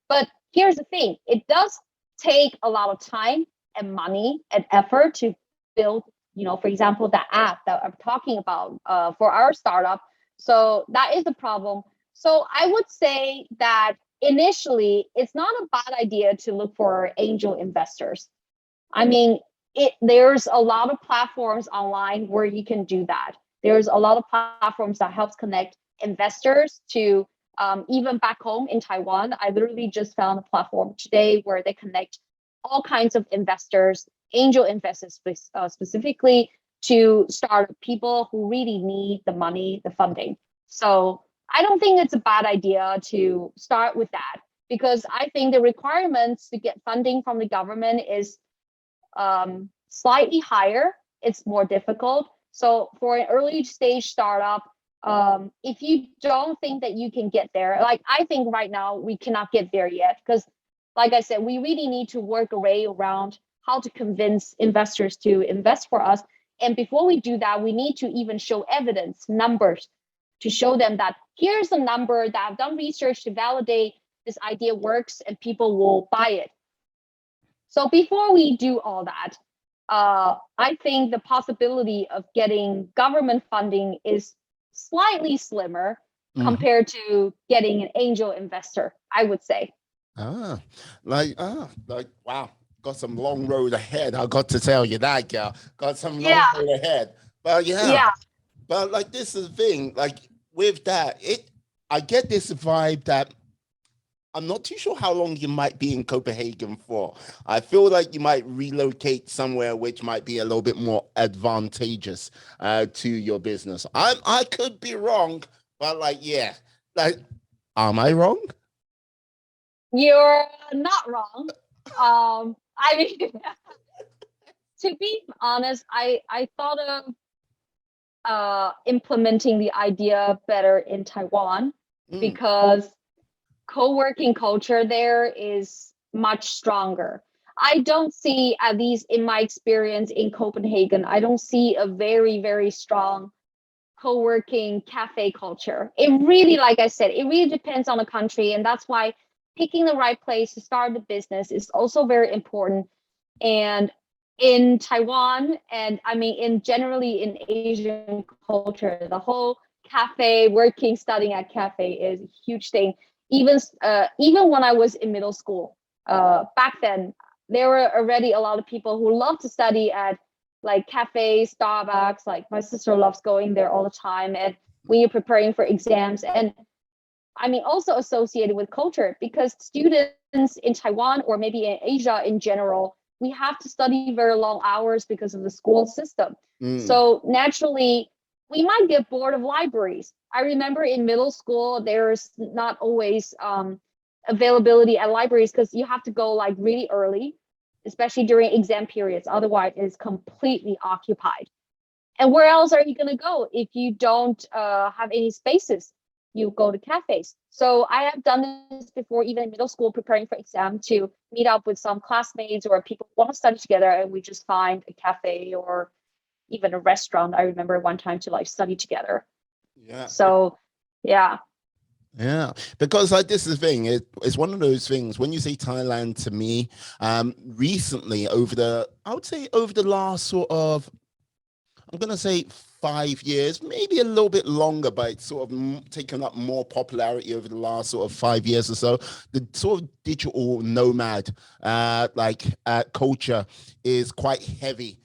But here's the thing, it does take a lot of time and money and effort to build, for example, the app that I'm talking about for our startup. So that is the problem. So I would say that initially, it's not a bad idea to look for angel investors. I mean, there's a lot of platforms online where you can do that. There's a lot of platforms that helps connect investors to even back home in Taiwan. I literally just found a platform today where they connect all kinds of investors, angel investors specifically, to start people who really need the money, the funding. So I don't think it's a bad idea to start with that, because I think the requirements to get funding from the government is slightly higher. It's more difficult. So for an early stage startup, if you don't think that you can get there, like I think right now we cannot get there yet, because like I said, we really need to work a way around how to convince investors to invest for us. And before we do that, we need to even show evidence, numbers, to show them that here's a number that I've done research to validate this idea works and people will buy it. So before we do all that, I think the possibility of getting government funding is slightly slimmer compared to getting an angel investor, I would say. Wow, got some long road ahead. I got to tell you that, girl. Got some long Yeah. road ahead. But Yeah. but like this is the thing. Like with that, I get this vibe that I'm not too sure how long you might be in Copenhagen for. I feel like you might relocate somewhere which might be a little bit more advantageous to your business. I could be wrong, but like, am I wrong? You're not wrong. I mean, to be honest, I thought of implementing the idea better in Taiwan because co-working culture there is much stronger. I don't see, at least in my experience in Copenhagen, I don't see a very, very strong co-working cafe culture. It really, like I said, it really depends on the country. And that's why picking the right place to start the business is also very important. And in Taiwan, and I mean, generally in Asian culture, the whole cafe, working, studying at cafe is a huge thing. Even when I was in middle school, back then, there were already a lot of people who love to study at like cafes, Starbucks. Like my sister loves going there all the time, and when you're preparing for exams, and I mean also associated with culture, because students in Taiwan or maybe in Asia in general, we have to study very long hours because of the school system. So naturally, we might get bored of libraries. I remember in middle school, there's not always availability at libraries because you have to go like really early, especially during exam periods. Otherwise, it's completely occupied. And where else are you going to go if you don't have any spaces? You go to cafes. So I have done this before, even in middle school, preparing for exam, to meet up with some classmates or people who want to study together, and we just find a cafe or even a restaurant. I remember one time to like study together. Yeah. So, yeah. Yeah, because like this is the thing. It's one of those things. When you say Thailand to me, recently I would say over the last sort of, I'm gonna say 5 years, maybe a little bit longer, but it's sort of taken up more popularity over the last sort of 5 years or so. The sort of digital nomad culture is quite heavy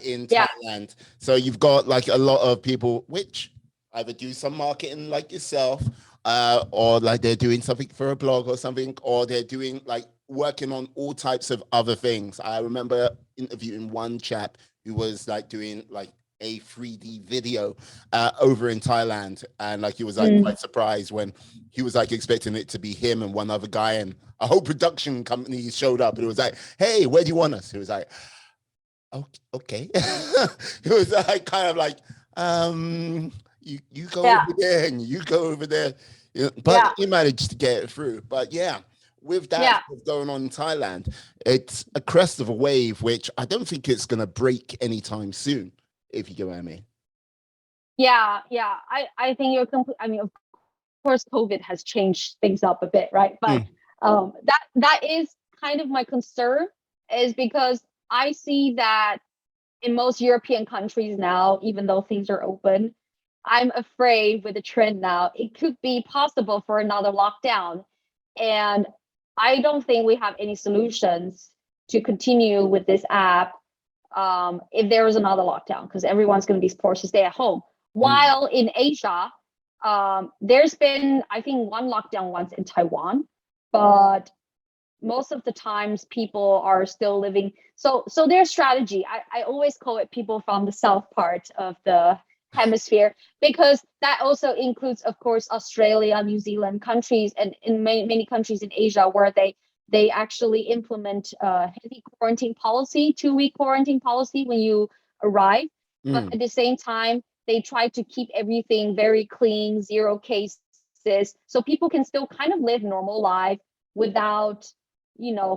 in Yeah. Thailand. So you've got like a lot of people which either do some marketing like yourself, or like they're doing something for a blog or something, or they're doing like working on all types of other things. I remember interviewing one chap who was like doing like a 3D video over in Thailand, and like he was like quite surprised when he was like expecting it to be him and one other guy, and a whole production company showed up, and it was like, "Hey, where do you want us?" He was like, okay. It was like kind of like, you go Yeah. over there and you go over there. Yeah, but Yeah. he managed to get it through. But yeah, with that Yeah. stuff going on in Thailand, it's a crest of a wave, which I don't think it's going to break anytime soon, if you get what I mean. Yeah. Yeah. I think you're complete. I mean, of course, COVID has changed things up a bit, right? But Mm, that is kind of my concern, is because I see that in most European countries now, even though things are open, I'm afraid with the trend now, it could be possible for another lockdown. And I don't think we have any solutions to continue with this app if there is another lockdown, because everyone's going to be forced to stay at home. mm, While in Asia, there's been, I think, one lockdown once in Taiwan, but most of the times people are still living. So their strategy, I always call it people from the south part of the hemisphere, because that also includes, of course, Australia, New Zealand countries, and in many countries in Asia where they actually implement heavy quarantine policy, 2-week quarantine policy when you arrive. But mm. at the same time, they try to keep everything very clean, zero cases, so people can still kind of live normal life without,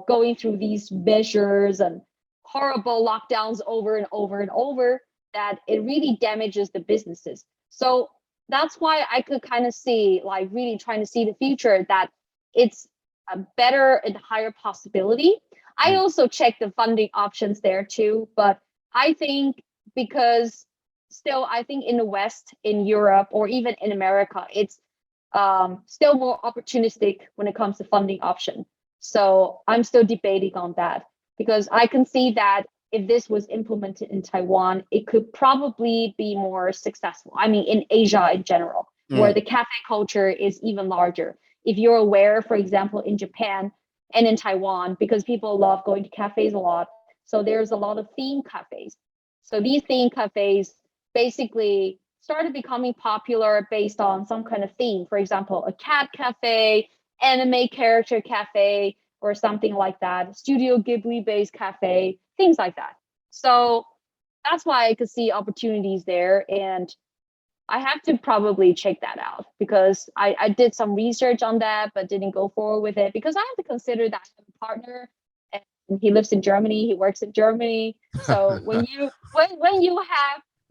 going through these measures and horrible lockdowns over and over and over, that it really damages the businesses. So that's why I could kind of see, like, really trying to see the future, that it's a better and higher possibility. I Mm. also check the funding options there too, but I think, because still, I think in the West, in Europe, or even in America, it's still more opportunistic when it comes to funding option. So I'm still debating on that, because I can see that if this was implemented in Taiwan, it could probably be more successful. I mean, in Asia in general, where Mm. the cafe culture is even larger. If you're aware, for example, in Japan and in Taiwan, because people love going to cafes a lot, so there's a lot of theme cafes. So these theme cafes basically started becoming popular based on some kind of theme. For example, a cat cafe, anime character cafe, or something like that, Studio Ghibli based cafe, things like that. So that's why I could see opportunities there. And I have to probably check that out, because I did some research on that, but didn't go forward with it, because I have to consider that I have a partner and he lives in Germany, he works in Germany. So when you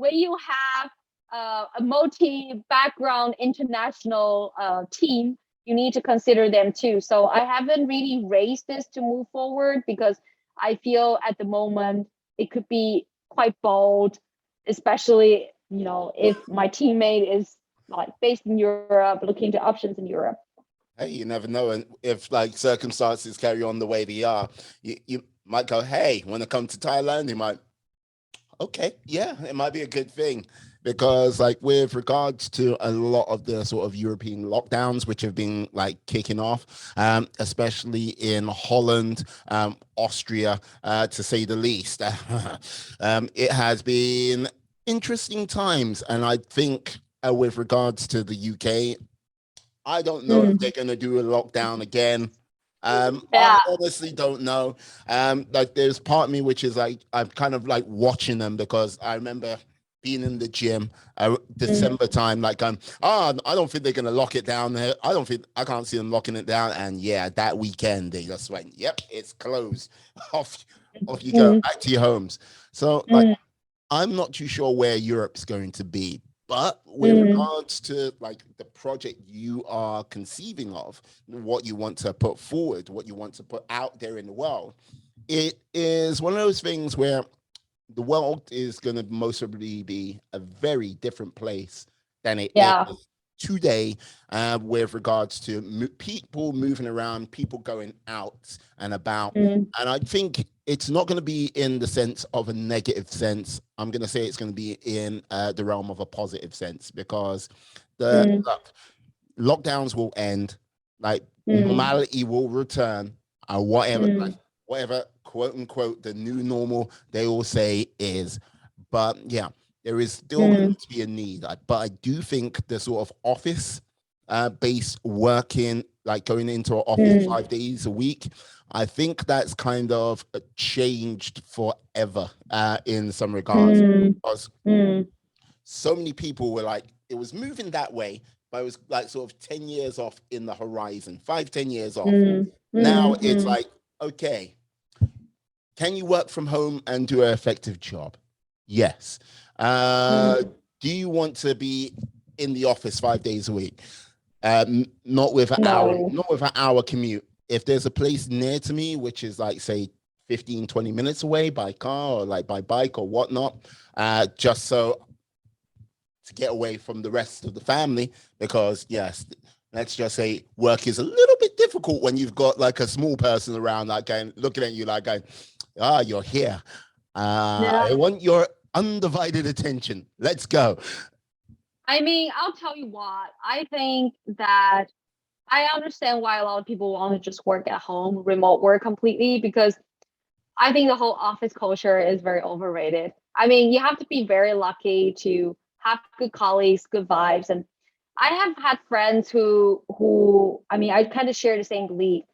have a multi background international team, you need to consider them too. So I haven't really raised this to move forward, because I feel at the moment it could be quite bold, especially, if my teammate is like based in Europe, looking into options in Europe. Hey, you never know, and if like circumstances carry on the way they are, you might go, hey, when I come to Thailand, you might, okay, yeah, it might be a good thing, because like with regards to a lot of the sort of European lockdowns which have been like kicking off, especially in Holland, Austria, to say the least, it has been interesting times, and I think with regards to the UK, I don't know if they're Mm. going to do a lockdown again. I Yeah. honestly don't know. Like there's part of me which is like I'm kind of like watching them, because I remember being in the gym Mm. December time, like I don't think they're gonna lock it down there. I can't see them locking it down. And yeah, that weekend they just went, yep, it's closed. off off you go Mm. back to your homes. So like Mm. I'm not too sure where Europe's going to be, but with Mm. regards to like the project you are conceiving of, what you want to put forward, what you want to put out there in the world, it is one of those things where the world is going to most probably be a very different place than it Yeah. is today, with regards to people moving around, people going out and about. Mm. And I think it's not going to be in the sense of a negative sense. I'm going to say it's going to be in the realm of a positive sense, because the lockdowns will end, like normality will return, whatever, like whatever quote unquote the new normal they all say is. But yeah, there is still going to be a need. But I do think the sort of office based working, like going into an office 5 days a week, I think that's kind of changed forever in some regards. Because so many people were like, it was moving that way, but it was like sort of 10 years off in the horizon, 5, 10 years off. Now it's like, okay, can you work from home and do an effective job? Yes. Do you want to be in the office 5 days a week? Not with an hour, not with an hour commute. If there's a place near to me, which is like, say, 15, 20 minutes away by car or like by bike or whatnot, just so to get away from the rest of the family, because yes, let's just say work is a little bit difficult when you've got like a small person around, like going, looking at you like going, you're here. I want your undivided attention. Let's go. I mean, I'll tell you what, I think that I understand why a lot of people want to just work at home, remote work completely, because I think the whole office culture is very overrated. I mean, you have to be very lucky to have good colleagues, good vibes. And I have had friends who I mean, I kind of share the same belief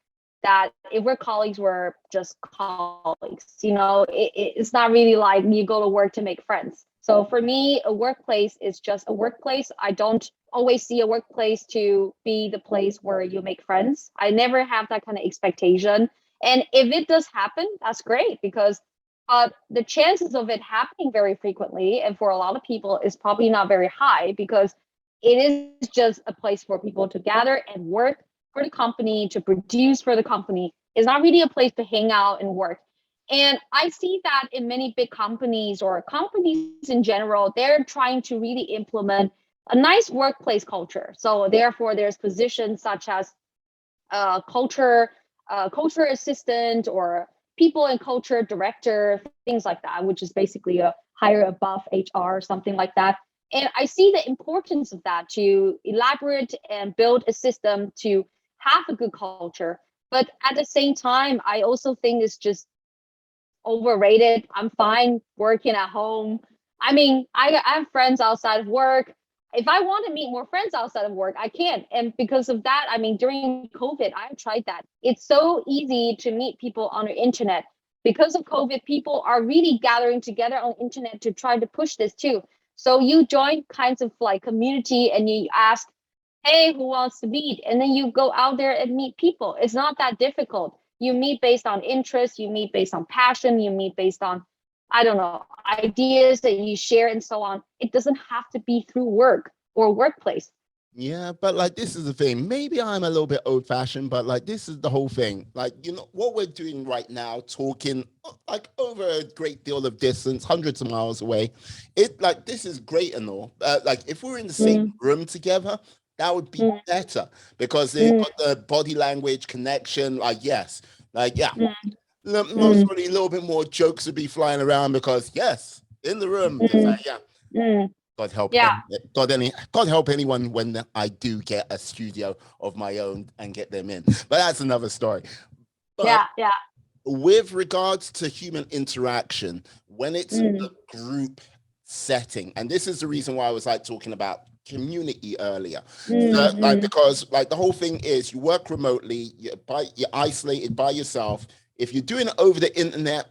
that if we're colleagues, we're just colleagues. It's not really like you go to work to make friends. So for me, a workplace is just a workplace. I don't always see a workplace to be the place where you make friends. I never have that kind of expectation. And if it does happen, that's great, because the chances of it happening very frequently and for a lot of people is probably not very high, because it is just a place for people to gather and work for the company, to produce for the company. It's not really a place to hang out and work. And I see that in many big companies or companies in general, they're trying to really implement a nice workplace culture. So therefore, there's positions such as culture assistant or people and culture director, things like that, which is basically a higher above HR, something like that. And I see the importance of that to elaborate and build a system to have a good culture. But at the same time, I also think it's just overrated. I'm fine working at home. I mean, I have friends outside of work. If I want to meet more friends outside of work, I can. And because of that, I mean, during COVID, I've tried that. It's so easy to meet people on the internet. Because of COVID, people are really gathering together on the internet to try to push this too. So you join kinds of like community and you ask, hey, who wants to meet? And then you go out there and meet people. It's not that difficult. You meet based on interest, you meet based on passion, you meet based on, I don't know, ideas that you share and so on. It doesn't have to be through work or workplace. Yeah, but like this is the thing. Maybe I'm a little bit old-fashioned, but like this is the whole thing. Like, what we're doing right now, talking like over a great deal of distance, hundreds of miles away. It like this is great and all. Like if we're in the same room together, that would be better, because they've got the body language connection. Like, yes, like yeah. Most probably a little bit more jokes would be flying around, because yes, in the room, it's like, yeah. God help, God help anyone when I do get a studio of my own and get them in. But that's another story. But with regards to human interaction, when it's a group setting, and this is the reason why I was like talking about community earlier, like because like the whole thing is you work remotely, you're isolated by yourself. If you're doing it over the internet,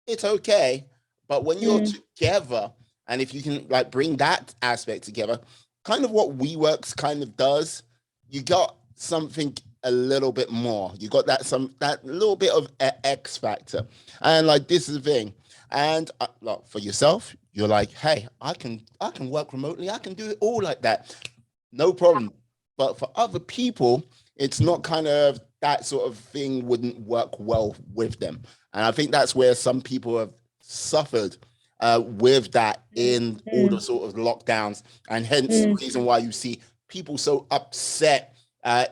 it's okay. But when you're together, and if you can like bring that aspect together, kind of what WeWorks kind of does, you got something a little bit more. You got that little bit of X factor. And like this is the thing. And look, for yourself, you're like, hey, I can work remotely. I can do it all like that. No problem. But for other people, it's not kind of that sort of thing wouldn't work well with them. And I think that's where some people have suffered with that in all the sort of lockdowns, and hence the reason why you see people so upset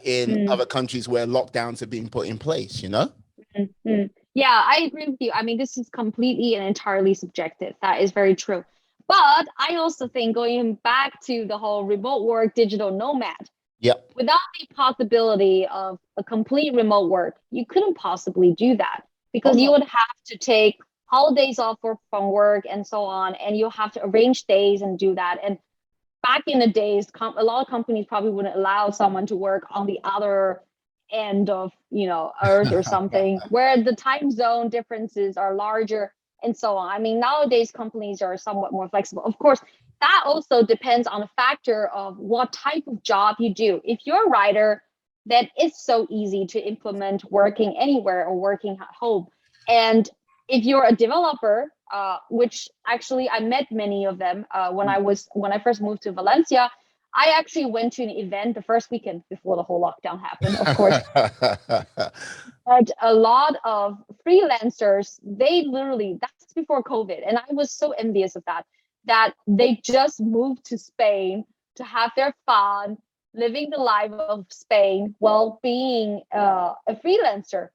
in other countries where lockdowns are being put in place, Yeah, I agree with you. I mean, this is completely and entirely subjective. That is very true. But I also think going back to the whole remote work, digital nomad, Yep. without the possibility of a complete remote work, you couldn't possibly do that Oh because you no. would have to take holidays off from work and so on, and you have to arrange days and do that. And back in the days, a lot of companies probably wouldn't allow someone to work on the other end of Earth or something, where the time zone differences are larger and so on. I mean, nowadays companies are somewhat more flexible. Of course, that also depends on the factor of what type of job you do. If you're a writer, then it's so easy to implement working anywhere or working at home. And if you're a developer, which actually I met many of them when I first moved to Valencia. I actually went to an event the first weekend before the whole lockdown happened, of course. But a lot of freelancers, they literally, that's before COVID. And I was so envious of that they just moved to Spain to have their fun, living the life of Spain while being a freelancer,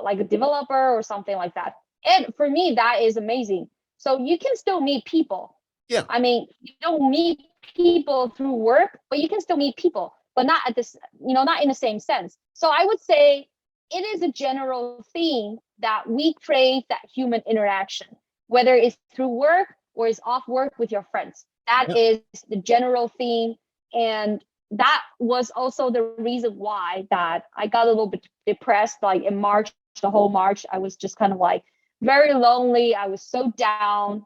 like a developer or something like that. And for me, that is amazing. So you can still meet people. Yeah. I mean, you don't meet people through work, but you can still meet people, but not at this, not in the same sense. So I would say it is a general theme that we crave that human interaction, whether it's through work or it's off work with your friends. That Yeah. is the general theme. And that was also the reason why that I got a little bit depressed, like in March, the whole March, I was just kind of like very lonely. I was so down.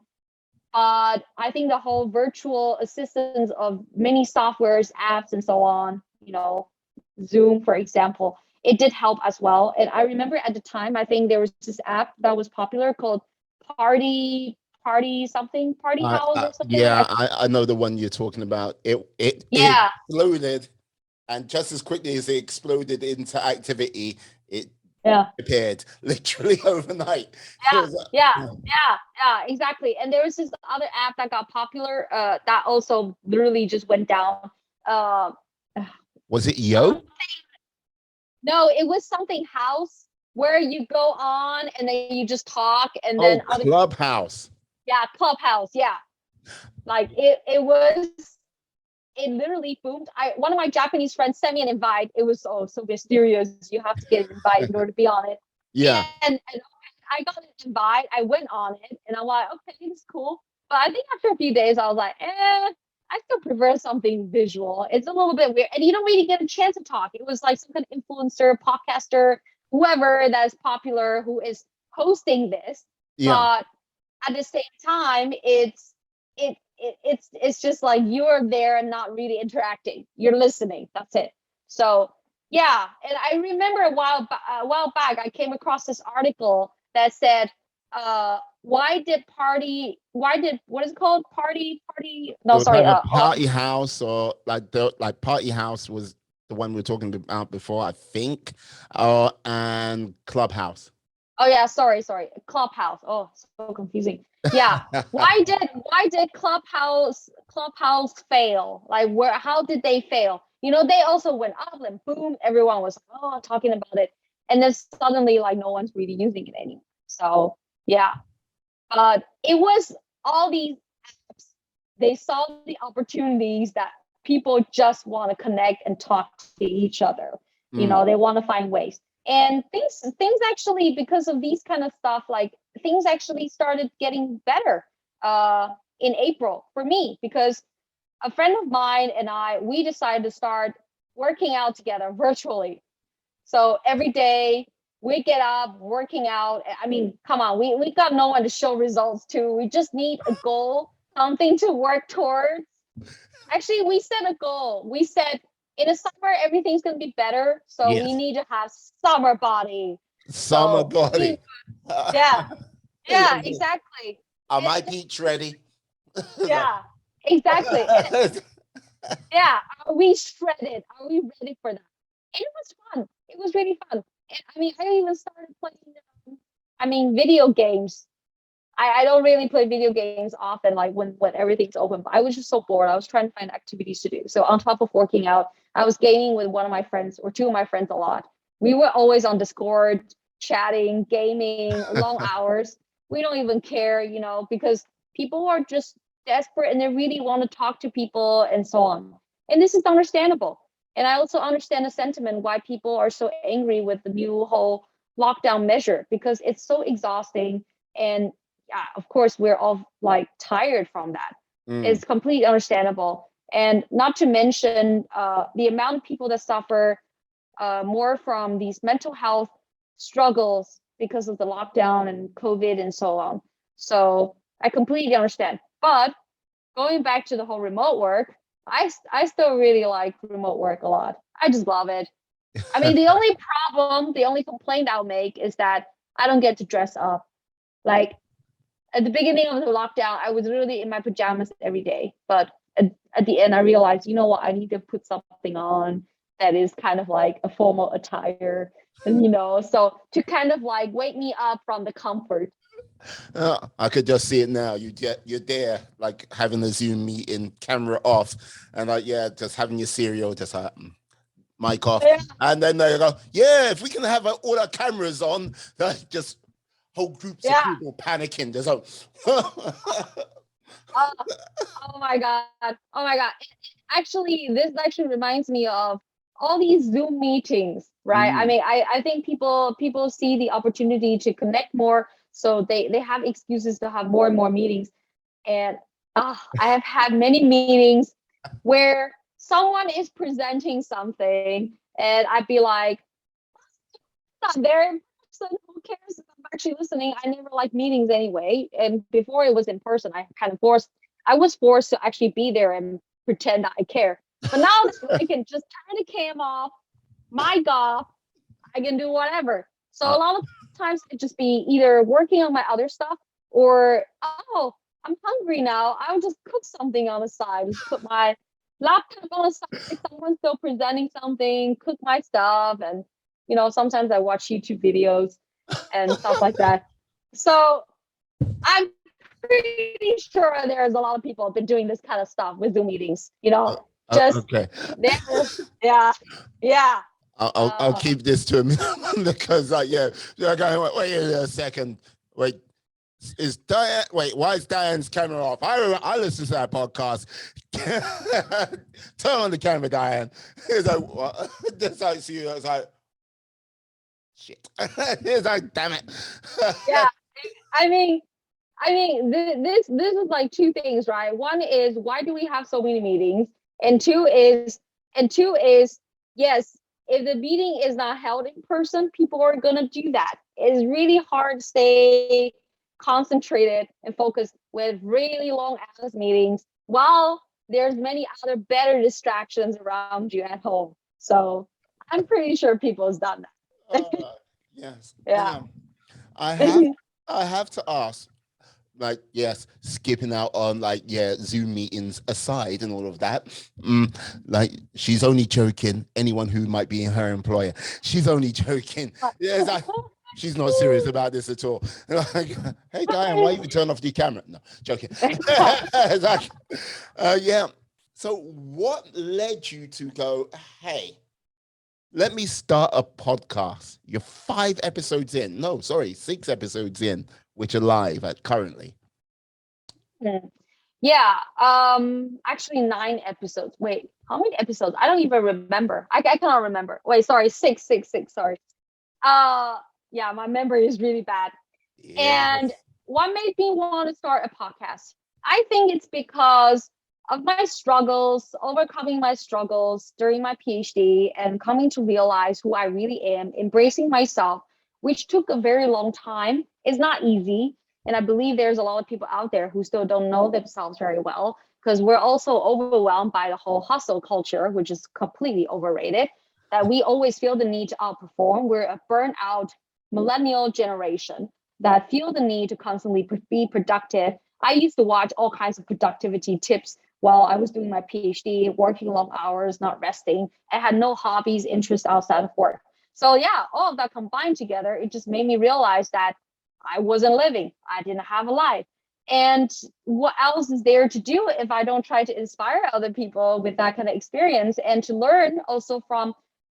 But I think the whole virtual assistance of many softwares, apps, and so on, Zoom, for example, it did help as well. And I remember at the time, I think there was this app that was popular called Party House or something. Yeah, I know the one you're talking about. It Yeah, exploded, and just as quickly as it exploded into activity, it yeah, appeared literally overnight. It yeah, was yeah, yeah, exactly. And there was this other app that got popular that also literally just went down. Uh, was it Yo? No, it was something house where you go on and then you just talk and Oh, then other Clubhouse. yeah, Clubhouse, yeah. Like it literally boomed. One of my Japanese friends sent me an invite. It was so mysterious. You have to get an invite in order to be on it. Yeah. And I got an invite. I went on it and I'm like, okay, this is cool. But I think after a few days, I was like, I still prefer something visual. It's a little bit weird. And you don't really get a chance to talk. It was like some kind of influencer, podcaster, whoever that's popular who is hosting this. Yeah. But at the same time, it's just like you're there and not really interacting. You're listening. That's it. So yeah, and I remember a while back, I came across this article that said, why did what is it called? Party? It No, was sorry. either Party House or like Party House was the one we were talking about before, I think. And Clubhouse. Oh yeah, sorry. Clubhouse. Oh, so confusing. Yeah. Why did Clubhouse fail? Like how did they fail? They also went up and boom, everyone was talking about it. And then suddenly like no one's really using it anymore. So yeah. But it was all these apps, they saw the opportunities that people just want to connect and talk to each other. They want to find ways. And things actually, because of these kind of stuff, like things actually started getting better in April for me, because a friend of mine and we decided to start working out together virtually. So every day we get up working out. I mean, come on, we got no one to show results to. We just need a goal, something to work towards. Actually, we set a goal. We said in the summer everything's gonna be better, so we Yes. need to have summer body. Summer body. Yeah, I love it. exactly. Are my peach ready? Yeah, exactly. Yeah, are we shredded? Are we ready for that? And it was fun. It was really fun. And, I mean, I even started playing, video games. I don't really play video games often, like when everything's open. But I was just so bored. I was trying to find activities to do. So on top of working out, I was gaming with one of my friends or two of my friends a lot. We were always on Discord chatting, gaming, long hours. We don't even care, because people are just desperate and they really want to talk to people and so on. And this is understandable. And I also understand the sentiment why people are so angry with the new whole lockdown measure, because it's so exhausting. And yeah, of course, we're all like tired from that. It's completely understandable. And not to mention the amount of people that suffer more from these mental health struggles because of the lockdown and COVID and so on. So I completely understand. But going back to the whole remote work, I still really like remote work a lot. I just love it. I mean, the only complaint I'll make is that I don't get to dress up. Like at the beginning of the lockdown, I was really in my pajamas every day. But at the end, I realized, you know what, I need to put something on that is kind of like a formal attire, and so to kind of like wake me up from the comfort. I could just see it now. You're there, like having a Zoom meeting, camera off, and like just having your cereal, just like mic off, Yeah. and then they go, yeah, if we can have all our cameras on, just whole groups of people panicking. There's Oh my god! Oh my god! Actually, this actually reminds me of all these Zoom meetings, right? I mean, I think people see the opportunity to connect more, so they have excuses to have more and more meetings. And I have had many meetings where someone is presenting something, and I'd be like, not there in person. Who cares if I'm actually listening? I never like meetings anyway. And before it was in person, I was forced to actually be there and pretend I care. But now I can just turn the cam off, mic off, I can do whatever. So a lot of times it just be either working on my other stuff or, oh, I'm hungry now. I'll just cook something on the side. Just put my laptop on the side. Someone's still presenting something, cook my stuff. And, sometimes I watch YouTube videos and stuff like that. So I'm pretty sure there's a lot of people have been doing this kind of stuff with Zoom meetings, just okay. yeah. I'll keep this to a minimum because wait a second. Wait, is Diane? Wait, why is Diane's camera off? I listened to that podcast. Turn on the camera, Diane. It's like what? Just like see you. It's like shit. It's like damn it. Yeah, I mean, this is like two things, right? One is, why do we have so many meetings? And two is yes, if the meeting is not held in person, people are gonna do that. It's really hard to stay concentrated and focused with really long ass meetings while there's many other better distractions around you at home. So I'm pretty sure people have done that. Yes. Yeah. I have to ask, like, yes, skipping out on Zoom meetings aside and all of that. Like, she's only joking. Anyone who might be in her employer, she's only joking. Yeah, like, she's not serious about this at all. Like, hey, Diane, why you turn off the camera? No, joking. Like, yeah. So what led you to go, hey, let me start a podcast? You're 5 episodes in. No, sorry, 6 episodes in, which are live at currently. Yeah. Actually 9 episodes. Wait, how many episodes? I don't even remember. I cannot remember. Wait, sorry, six. Sorry. Yeah, my memory is really bad. Yes. And what made me want to start a podcast? I think it's because of my struggles, overcoming my struggles during my PhD and coming to realize who I really am, embracing myself, which took a very long time. It's not easy. And I believe there's a lot of people out there who still don't know themselves very well, because we're also overwhelmed by the whole hustle culture, which is completely overrated, that we always feel the need to outperform. We're a burnout millennial generation that feel the need to constantly be productive. I used to watch all kinds of productivity tips while I was doing my PhD, working long hours, not resting. I had no hobbies, interests outside of work. So yeah, all of that combined together, it just made me realize that I wasn't living. I didn't have a life. And what else is there to do if I don't try to inspire other people with that kind of experience and to learn also from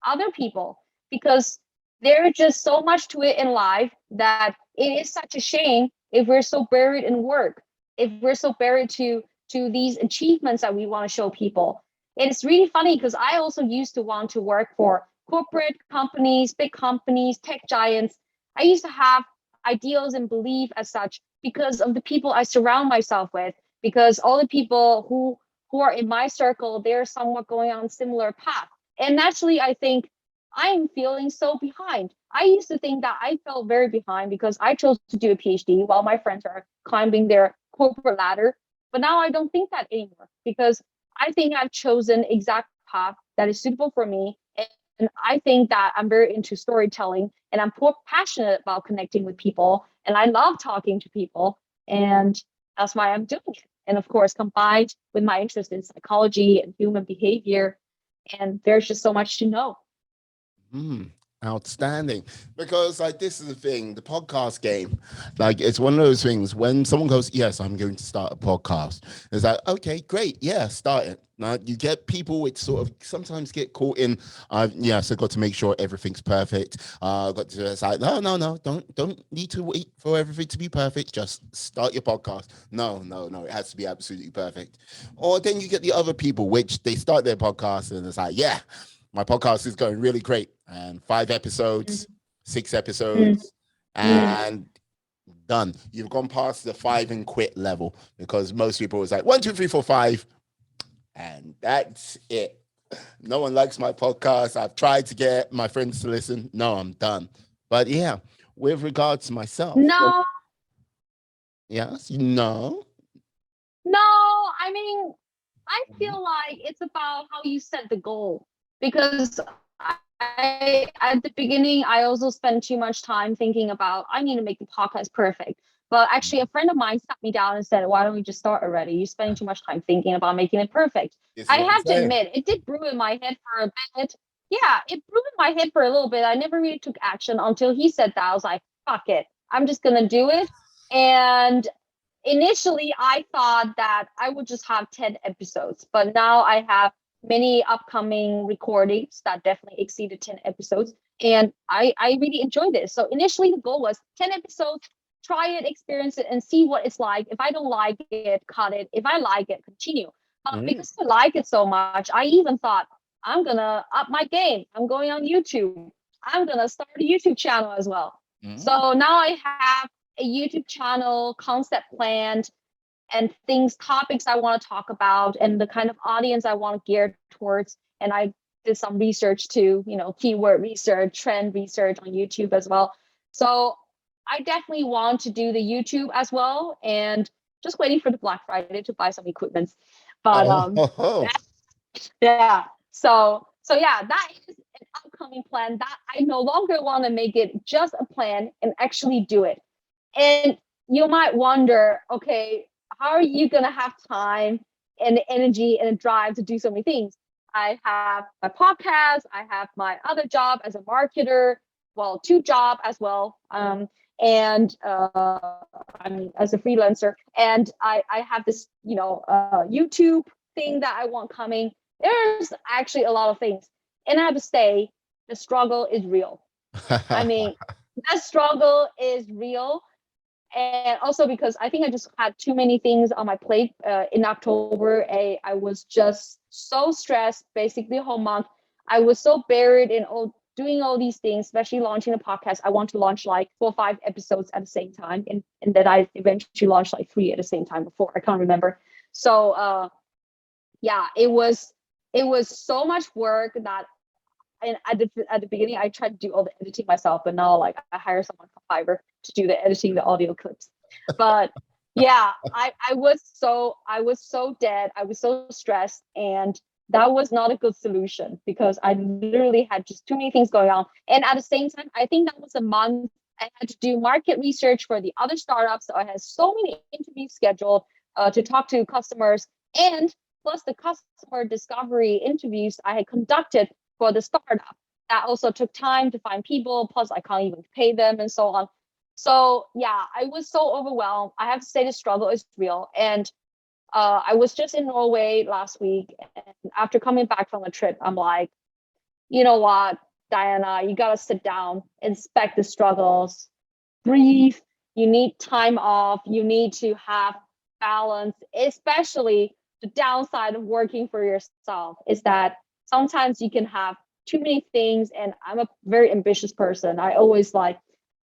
other people? Because There's just so much to it in life that it is such a shame if we're so buried in work, if we're so buried to these achievements that we want to show people. And it's really funny because I also used to want to work for corporate companies, big companies, tech giants. I used to have ideals and belief as such because of the people I surround myself with, because all the people who are in my circle, they're somewhat going on a similar path. And naturally, I think I'm feeling so behind. I used to think that I felt very behind because I chose to do a PhD while my friends are climbing their corporate ladder. But now I don't think that anymore because I think I've chosen exact path that is suitable for me. And I think that I'm very into storytelling and I'm passionate about connecting with people. And I love talking to people. And that's why I'm doing it. And of course, combined with my interest in psychology and human behavior. And there's just so much to know. Mm, outstanding. Because like this is the thing, the podcast game, like it's one of those things when someone goes, yes, I'm going to start a podcast. It's like, okay, great, yeah, start it. Now you get people which sort of sometimes get caught in, yes, I got to make sure everything's perfect. Got to it's like, no, don't need to wait for everything to be perfect. Just start your podcast. No, it has to be absolutely perfect. Or then you get the other people which they start their podcast and it's like, yeah, my podcast is going really great. And 5 episodes, 6 episodes, and done. You've gone past the 5 and quit level because most people was like 1, 2, 3, 4, 5, and that's it. No one likes my podcast. I've tried to get my friends to listen. No, I'm done. But yeah, with regards to myself, No, yes, you know. no, I mean, I feel like it's about how you set the goal because at the beginning I also spent too much time thinking about I need to make the podcast perfect. But actually a friend of mine sat me down and said, why don't we just start already? You're spending too much time thinking about making it perfect. This is I what I'm have to saying. admit, it did brew in my head for a bit. Yeah, it brewed in my head for a little bit. I never really took action until he said that. I was like, fuck it. I'm just gonna do it. And initially I thought that I would just have 10 episodes, but now I have many upcoming recordings that definitely exceeded 10 episodes. And I really enjoy this. So initially the goal was 10 episodes, try it, experience it, and see what it's like. If I don't like it, cut it. If I like it, continue. Mm, Because I like it so much, I even thought I'm gonna up my game. I'm going on YouTube. I'm gonna start a YouTube channel as well. mm. So now I have a YouTube channel concept planned and things, topics I want to talk about, and the kind of audience I want to gear towards. And I did some research too, keyword research, trend research on YouTube as well. So I definitely want to do the YouTube as well, and just waiting for the Black Friday to buy some equipment. But Oh. yeah. So yeah, that is an upcoming plan that I no longer want to make it just a plan and actually do it. And you might wonder, okay, how are you going to have time and the energy and the drive to do so many things? I have my podcast, I have my other job as a marketer, well, two job as well. And I'm as a freelancer, and I have this, YouTube thing that I want coming. There's actually a lot of things, and I have to say, the struggle is real. I mean, that struggle is real, and also because I think I just had too many things on my plate in October. I was just so stressed basically the whole month. I was so buried in doing all these things, especially launching a podcast. I want to launch like 4 or 5 episodes at the same time, and then I eventually launched like 3 at the same time before. I can't remember. So yeah, it was so much work that, and at the beginning I tried to do all the editing myself, but now like I hire someone from Fiverr to do the editing, the audio clips. But yeah, I was so dead, I was so stressed, and that was not a good solution because I literally had just too many things going on. And at the same time, I think that was a month I had to do market research for the other startups, so I had so many interviews scheduled to talk to customers, and plus the customer discovery interviews I had conducted for the startup. That also took time to find people, plus I can't even pay them and so on. So yeah, I was so overwhelmed. I have to say the struggle is real. And I was just in Norway last week, and after coming back from a trip, I'm like, you know what? Diana, you gotta sit down, inspect the struggles, breathe. You need time off. You need to have balance, especially the downside of working for yourself is that sometimes you can have too many things. And I'm a very ambitious person. I always like,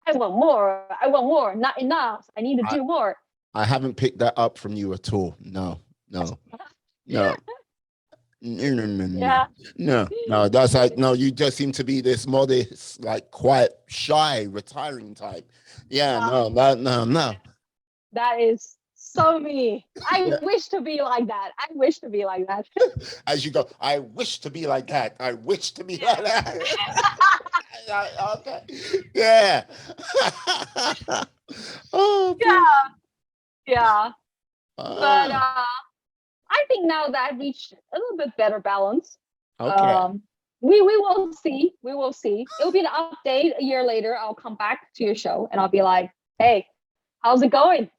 I want more. I want more. Not enough. I need to do more. I haven't picked that up from you at all. No, no, no. No, no, no, no, Yeah. no. That's like, no, you just seem to be this modest, like quiet, shy, retiring type. Yeah, no, no. That is so me. I Yeah. wish to be like that. I wish to be like that. As you go, I wish to be like that. I wish to be Yeah. like that. Okay. Yeah. Oh, boy. Yeah. Yeah. But Ah, I think now that I've reached a little bit better balance, okay. um, we will see. We will see. It'll be an update a year later. I'll come back to your show and I'll be like, hey, how's it going?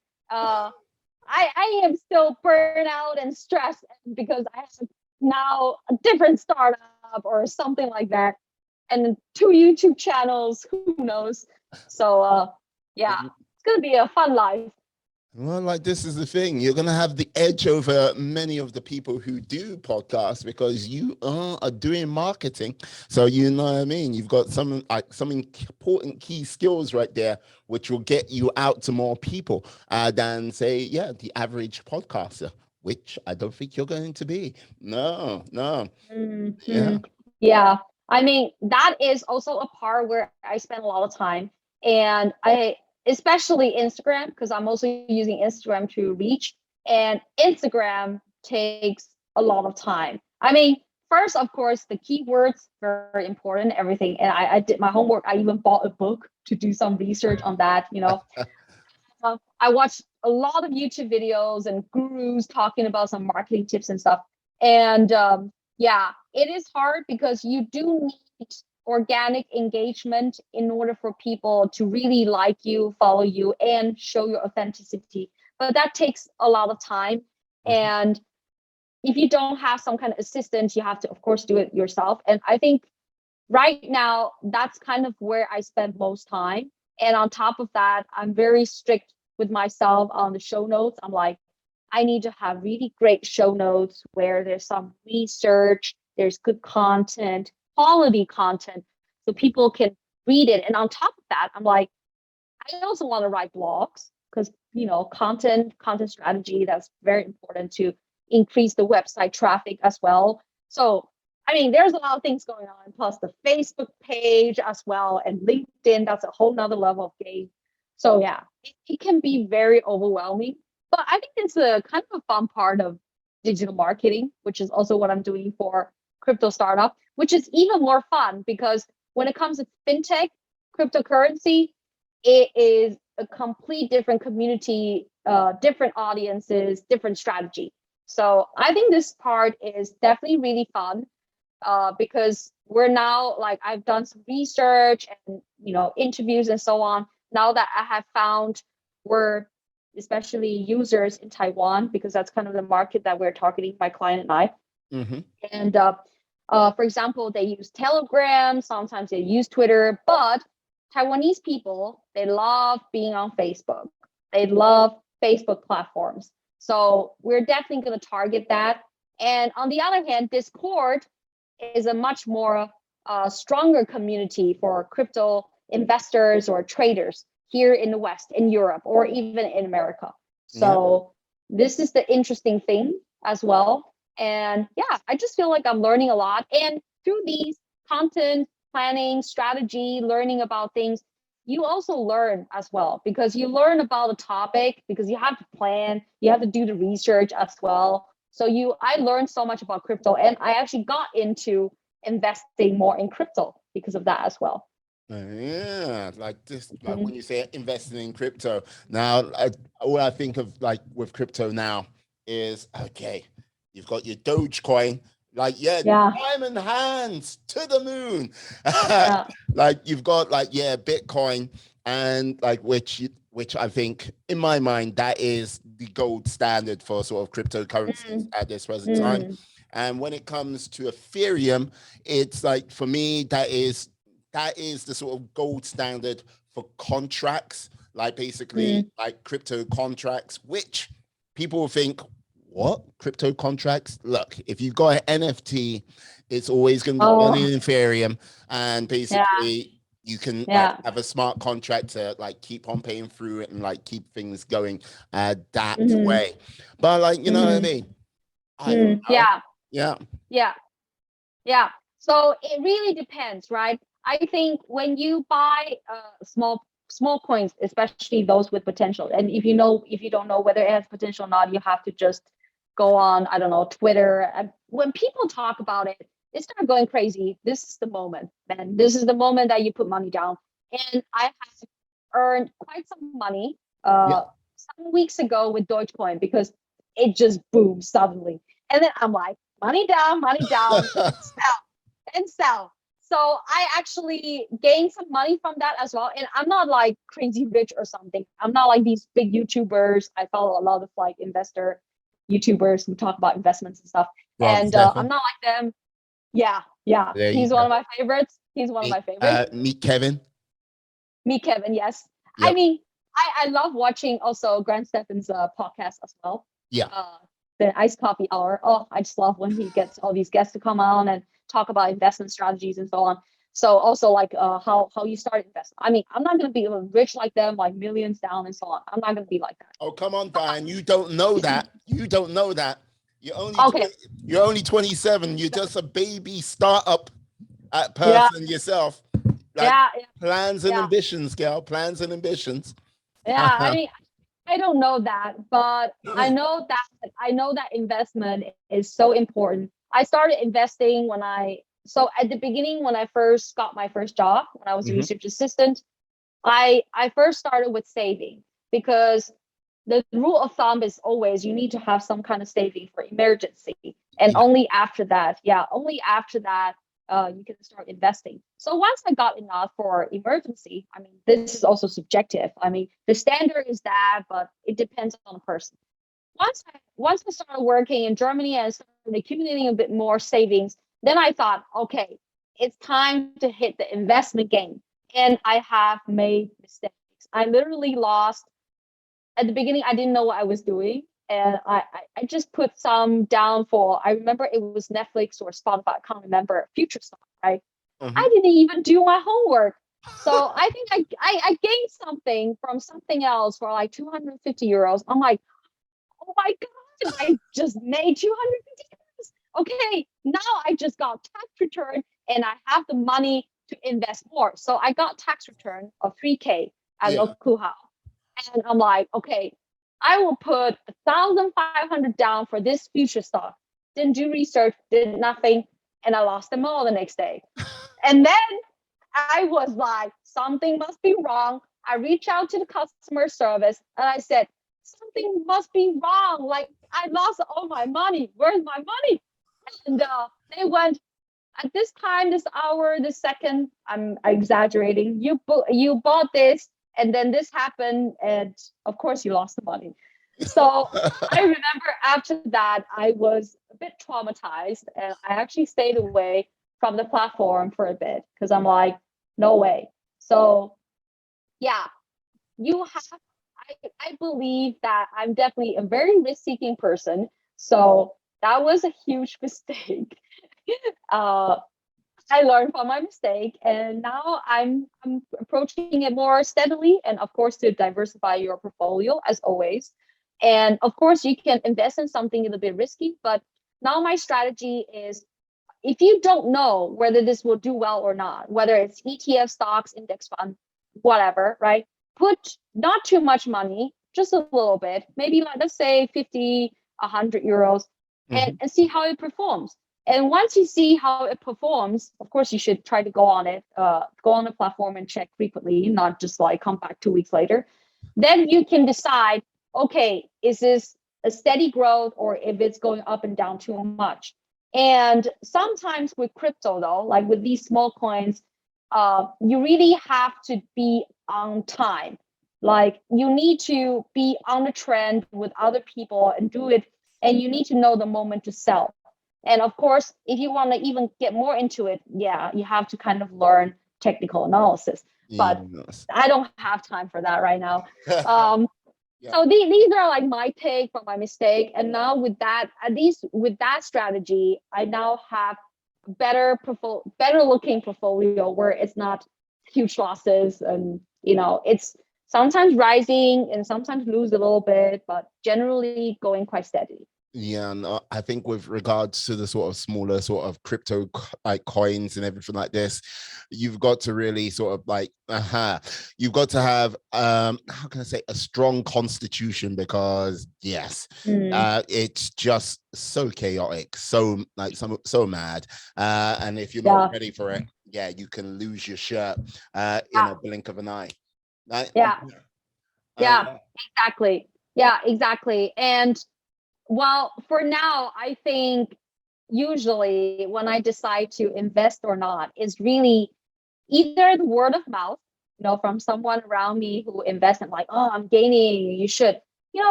I am still burnt out and stressed because I have now a different startup or something like that, and 2 YouTube channels. Who knows? So yeah, it's gonna be a fun life. Well, like this is the thing. You're gonna have the edge over many of the people who do podcasts because you are doing marketing. So you know what I mean. You've got some important key skills right there, which will get you out to more people than say, yeah, the average podcaster, which I don't think you're going to be. No, no, yeah. Mm-hmm. Yeah. I mean, that is also a part where I spend a lot of time. And especially Instagram, because I'm also using Instagram to reach. And Instagram takes a lot of time. I mean, first, of course, the keywords, very important, everything. And I did my homework. I even bought a book to do some research on that, you know. I watched a lot of YouTube videos and gurus talking about some marketing tips and stuff. And yeah, it is hard because you do need organic engagement in order for people to really like you, follow you, and show your authenticity. But that takes a lot of time. Mhm. And if you don't have some kind of assistant, you have to, of course, do it yourself. And I think right now, that's kind of where I spend most time. And on top of that, I'm very strict with myself on the show notes. I'm like, I need to have really great show notes where there's some research, there's good content, quality content, so people can read it. And on top of that, I'm like, I also want to write blogs because, you know, content strategy, that's very important to increase the website traffic as well. So I mean, there's a lot of things going on, plus the Facebook page as well, and LinkedIn. That's a whole nother level of game. So yeah, it can be very overwhelming. But I think it's a kind of a fun part of digital marketing, which is also what I'm doing for crypto startup, which is even more fun because when it comes to fintech, cryptocurrency, it is a complete different community, different audiences, different strategy. So I think this part is definitely really fun because we're now, like, I've done some research and, you know, interviews and so on. Now that I have found we're especially users in Taiwan, because that's kind of the market that we're targeting, my client and I. Mm-hmm. And for example, they use Telegram, sometimes they use Twitter, but Taiwanese people, they love being on Facebook. They love Facebook platforms. So we're definitely going to target that. And on the other hand, Discord is a much more stronger community for crypto investors or traders here in the West, in Europe, or even in America. Yeah. So this is the interesting thing as well. And yeah, I just feel like I'm learning a lot. And through these content planning, strategy, learning about things, you also learn as well because you learn about the topic because you have to plan, you have to do the research as well. So I learned so much about crypto, and I actually got into investing more in crypto because of that as well. Yeah, like this, like Mhm. when you say investing in crypto. Now, what I think of like with crypto now is okay, you've got your Dogecoin, like yeah, Yeah, diamond hands to the moon. yeah. Like you've got like yeah, Bitcoin, and like which I think in my mind that is the gold standard for sort of cryptocurrencies Mm, at this present time. mm, And when it comes to Ethereum, it's like for me that is that is the sort of gold standard for contracts, like basically like crypto contracts, which people will think, what? Crypto contracts? Look, if you've got an NFT, it's always going to be on Ethereum, and basically you can like have a smart contract to like keep on paying through it and like keep things going that way. But like, you know what I mean? I don't know. Yeah. So it really depends, right? I think when you buy small coins, especially those with potential, and if you don't know whether it has potential or not, you have to just go on, I don't know, Twitter. And when people talk about it, they start going crazy. This is the moment, man. This is the moment that you put money down. And I have earned quite some money some weeks ago with Dogecoin because it just boomed suddenly. And then I'm like, money down, sell and sell. So I actually gained some money from that as well. And I'm not like crazy rich or something. I'm not like these big YouTubers. I follow a lot of like investor YouTubers who talk about investments and stuff. And I'm not like them. Yeah. He's one of my favorites. Meet Kevin. Yes. Yep. I mean, I love watching also Grant Stefan's podcast as well. Yeah. The Iced Coffee Hour. Oh, I just love when he gets all these guests to come on and talk about investment strategies and so on. So also like how you start investing. I mean, I'm not going to be rich like them, like millions down and so on. I'm not going to be like that. Oh, come on, Diane. You don't know that. You don't know that. You're only you're only 27. You're just a baby startup person yourself. Like plans and ambitions, girl. Plans and ambitions. Yeah, I mean, I don't know that, but I know that investment is so important. I started investing so at the beginning when I first got my first job, when I was a research assistant, I first started with saving because the rule of thumb is always you need to have some kind of saving for emergency. And only after that, you can start investing. So once I got enough for emergency, I mean, this is also subjective. I mean, the standard is that, but it depends on the person. Once I started working in Germany and started accumulating a bit more savings, then I thought, okay, it's time to hit the investment game. And I have made mistakes. I literally lost. At the beginning, I didn't know what I was doing. And I just put some down for, I remember it was Netflix or Spotify, I can't remember, future stock, right? I didn't even do my homework. So I think I gained something from something else for like 250 euros. I'm like, oh my God, I just made 250 euros. Okay, now I just got tax return and I have the money to invest more. So I got tax return of 3K at local house. And I'm like, okay, I will put 1,500 down for this future stock. Didn't do research, did nothing, and I lost them all the next day. And then I was like, something must be wrong. I reached out to the customer service and I said, something must be wrong. Like I lost all my money. Where's my money? And they went, at this time, this hour, this second, I'm exaggerating. You bought this, and then this happened, and of course you lost the money. So I remember after that, I was a bit traumatized, and I actually stayed away from the platform for a bit because I'm like, no way. So yeah, you have. I believe that I'm definitely a very risk-seeking person. So that was a huge mistake. I learned from my mistake, and now I'm approaching it more steadily. And of course, to diversify your portfolio as always. And of course, you can invest in something a little bit risky. But now my strategy is, if you don't know whether this will do well or not, whether it's ETF, stocks, index fund, whatever, right? Put not too much money, just a little bit, maybe like let's say 50, 100 euros, and see how it performs. And once you see how it performs, of course, you should try to go on the platform and check frequently, not just like come back 2 weeks later. Then you can decide, okay, is this a steady growth or if it's going up and down too much? And sometimes with crypto, though, like with these small coins, you really have to be on time. Like you need to be on the trend with other people and do it. And you need to know the moment to sell. And of course, if you want to even get more into it, you have to kind of learn technical analysis. But Yes. I don't have time for that right now. Yeah. So these are like my take from my mistake. And now with that, at least with that strategy, I now have better looking portfolio where it's not huge losses, and it's sometimes rising and sometimes lose a little bit, but generally going quite steady. Yeah, and I think with regards to the sort of smaller sort of crypto like coins and everything like this, you've got to really sort of like, you've got to have how can I say, a strong constitution, because yes, it's just so chaotic, so like so mad, and if you're not ready for it, yeah, you can lose your shirt in a blink of an eye. Right? Yeah. Exactly. Yeah, exactly. And well, for now, I think usually when I decide to invest or not is really either the word of mouth, from someone around me who invests and like, oh, I'm gaining, you should,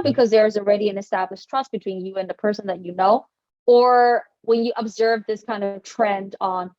because there's already an established trust between you and the person that you know. Or when you observe this kind of trend on,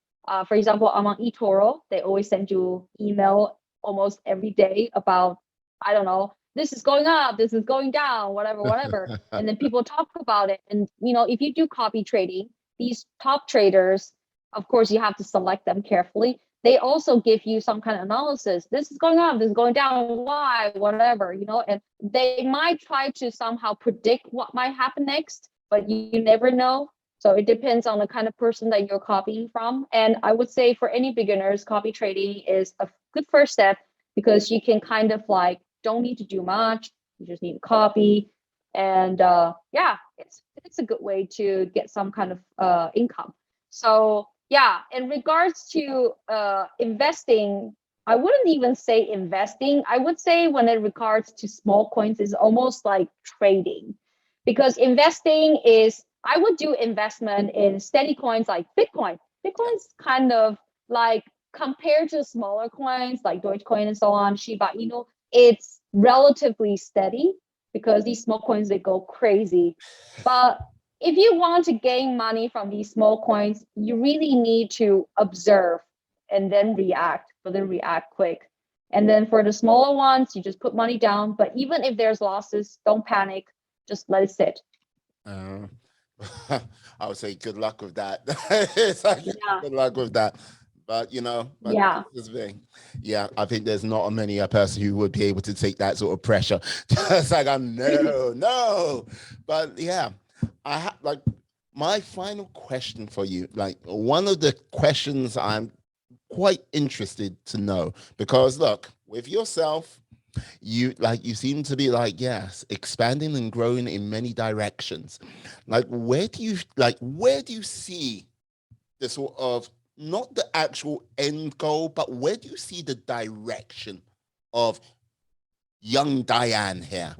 for example, I'm on eToro, they always send you email almost every day about, I don't know, this is going up, this is going down, whatever. And then people talk about it. And, if you do copy trading, these top traders, of course, you have to select them carefully. They also give you some kind of analysis. This is going up, this is going down, why, whatever, and they might try to somehow predict what might happen next, but you never know. So it depends on the kind of person that you're copying from. And I would say for any beginners, copy trading is a good first step, because you can kind of like, don't need to do much. You just need to copy. And it's a good way to get some kind of income. So yeah, in regards to investing, I wouldn't even say investing. I would say when it regards to small coins is almost like trading, because investing is, I would do investment in steady coins like Bitcoin. Bitcoin's kind of like, compared to smaller coins like Dogecoin and so on, Shiba Inu, it's relatively steady, because these small coins, they go crazy. But if you want to gain money from these small coins, you really need to observe and then react, but then react quick. And then for the smaller ones, you just put money down. But even if there's losses, don't panic. Just let it sit. Uh, I would say good luck with that. It's like, good luck with that. But this thing, yeah, I think there's not many a person who would be able to take that sort of pressure. Just like, no. But yeah, I have like my final question for you. Like, one of the questions I'm quite interested to know, because look, with yourself, you seem to be like, yes, expanding and growing in many directions. Like, where do you see the sort of, not the actual end goal, but where do you see the direction of young Diane here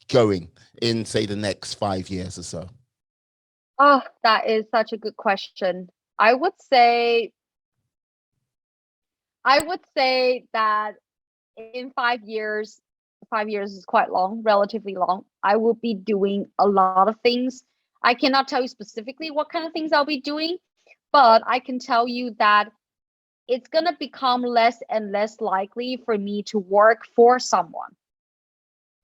going in, say, the next 5 years or so? Oh, that is such a good question. I would say that in 5 years, 5 years is quite long, relatively long. I will be doing a lot of things. I cannot tell you specifically what kind of things I'll be doing, but I can tell you that it's going to become less and less likely for me to work for someone.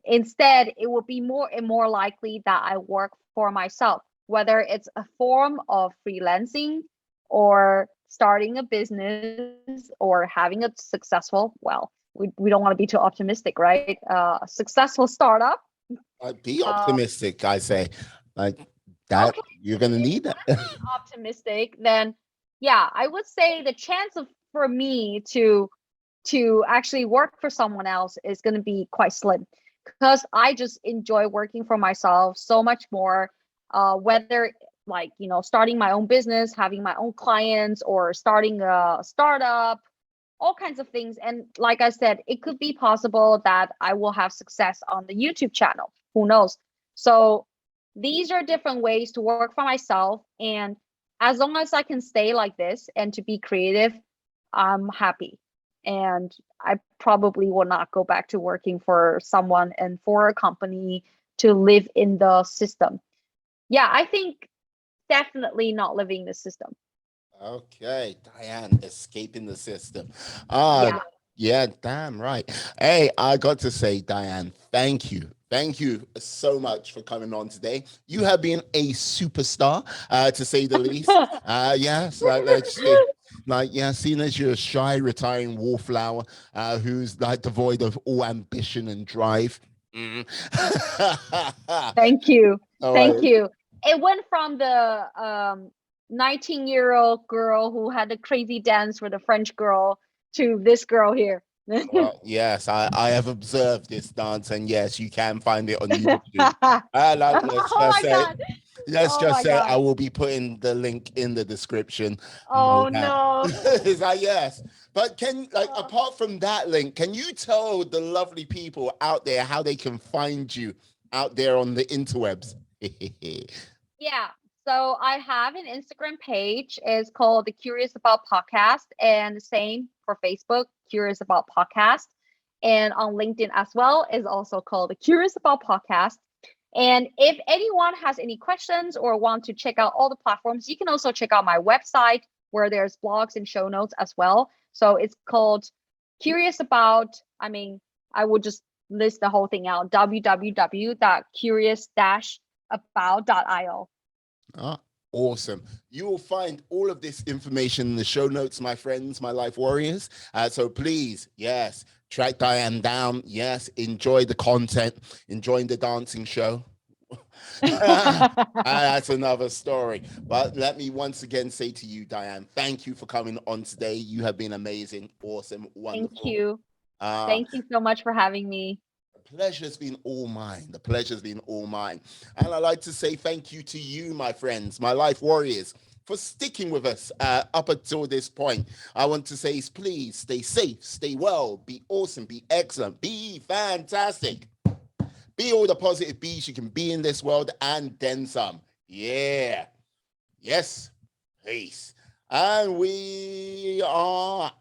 Instead, it will be more and more likely that I work for myself, whether it's a form of freelancing or starting a business or having a successful, well, we don't want to be too optimistic, right? Successful startup. Be optimistic, I say. Like that, Okay, you're going to if need you that. want to be optimistic, then yeah, I would say the chance for me to actually work for someone else is going to be quite slim, because I just enjoy working for myself so much more. Whether like, starting my own business, having my own clients, or starting a startup, all kinds of things. And like I said, it could be possible that I will have success on the YouTube channel. Who knows? So these are different ways to work for myself. And as long as I can stay like this and to be creative, I'm happy. And I probably will not go back to working for someone and for a company to live in the system. Yeah, I think definitely not living the system. Okay, Diane, escaping the system. Ah, Yeah. yeah, damn right. Hey, I got to say, Diane, thank you. Thank you so much for coming on today. You have been a superstar, to say the least. Yes, like let's see. Like, yeah, seen as you're a shy, retiring wallflower, who's like devoid of all ambition and drive. Mm. Thank you. All Thank right. you. It went from the 19-year-old girl who had the crazy dance with a French girl to this girl here. Well, yes, I have observed this dance, and yes, you can find it on YouTube. Like, Oh my god. let's Oh just my say I god. will be putting the link in the description, no Oh doubt. no. Is that yes? But can like Uh, apart from that link, can you tell the lovely people out there how they can find you out there on the interwebs? Yeah. So I have an Instagram page. It's called the Curious About Podcast, and the same for Facebook, Curious About Podcast. And on LinkedIn as well is also called the Curious About Podcast. And if anyone has any questions or want to check out all the platforms, you can also check out my website where there's blogs and show notes as well. So it's called Curious About, I mean, I will just list the whole thing out, www.curious-about.io. Ah, awesome. You will find all of this information in the show notes, my friends, my life warriors. So please, yes, track Diane down. Yes, enjoy the content, enjoying the dancing show. That's another story. But let me once again say to you, Diane, thank you for coming on today. You have been amazing, awesome, Thank wonderful. you. Uh, Thank you so much for having me. the pleasure's been all mine. The pleasure's been all mine. And I'd like to say thank you to you, my friends, my life warriors, for sticking with us up until this point. I want to say, please stay safe, stay well, be awesome, be excellent, be fantastic. Be all the positive bees you can be in this world and then some. Yeah. Yes. Peace. And we are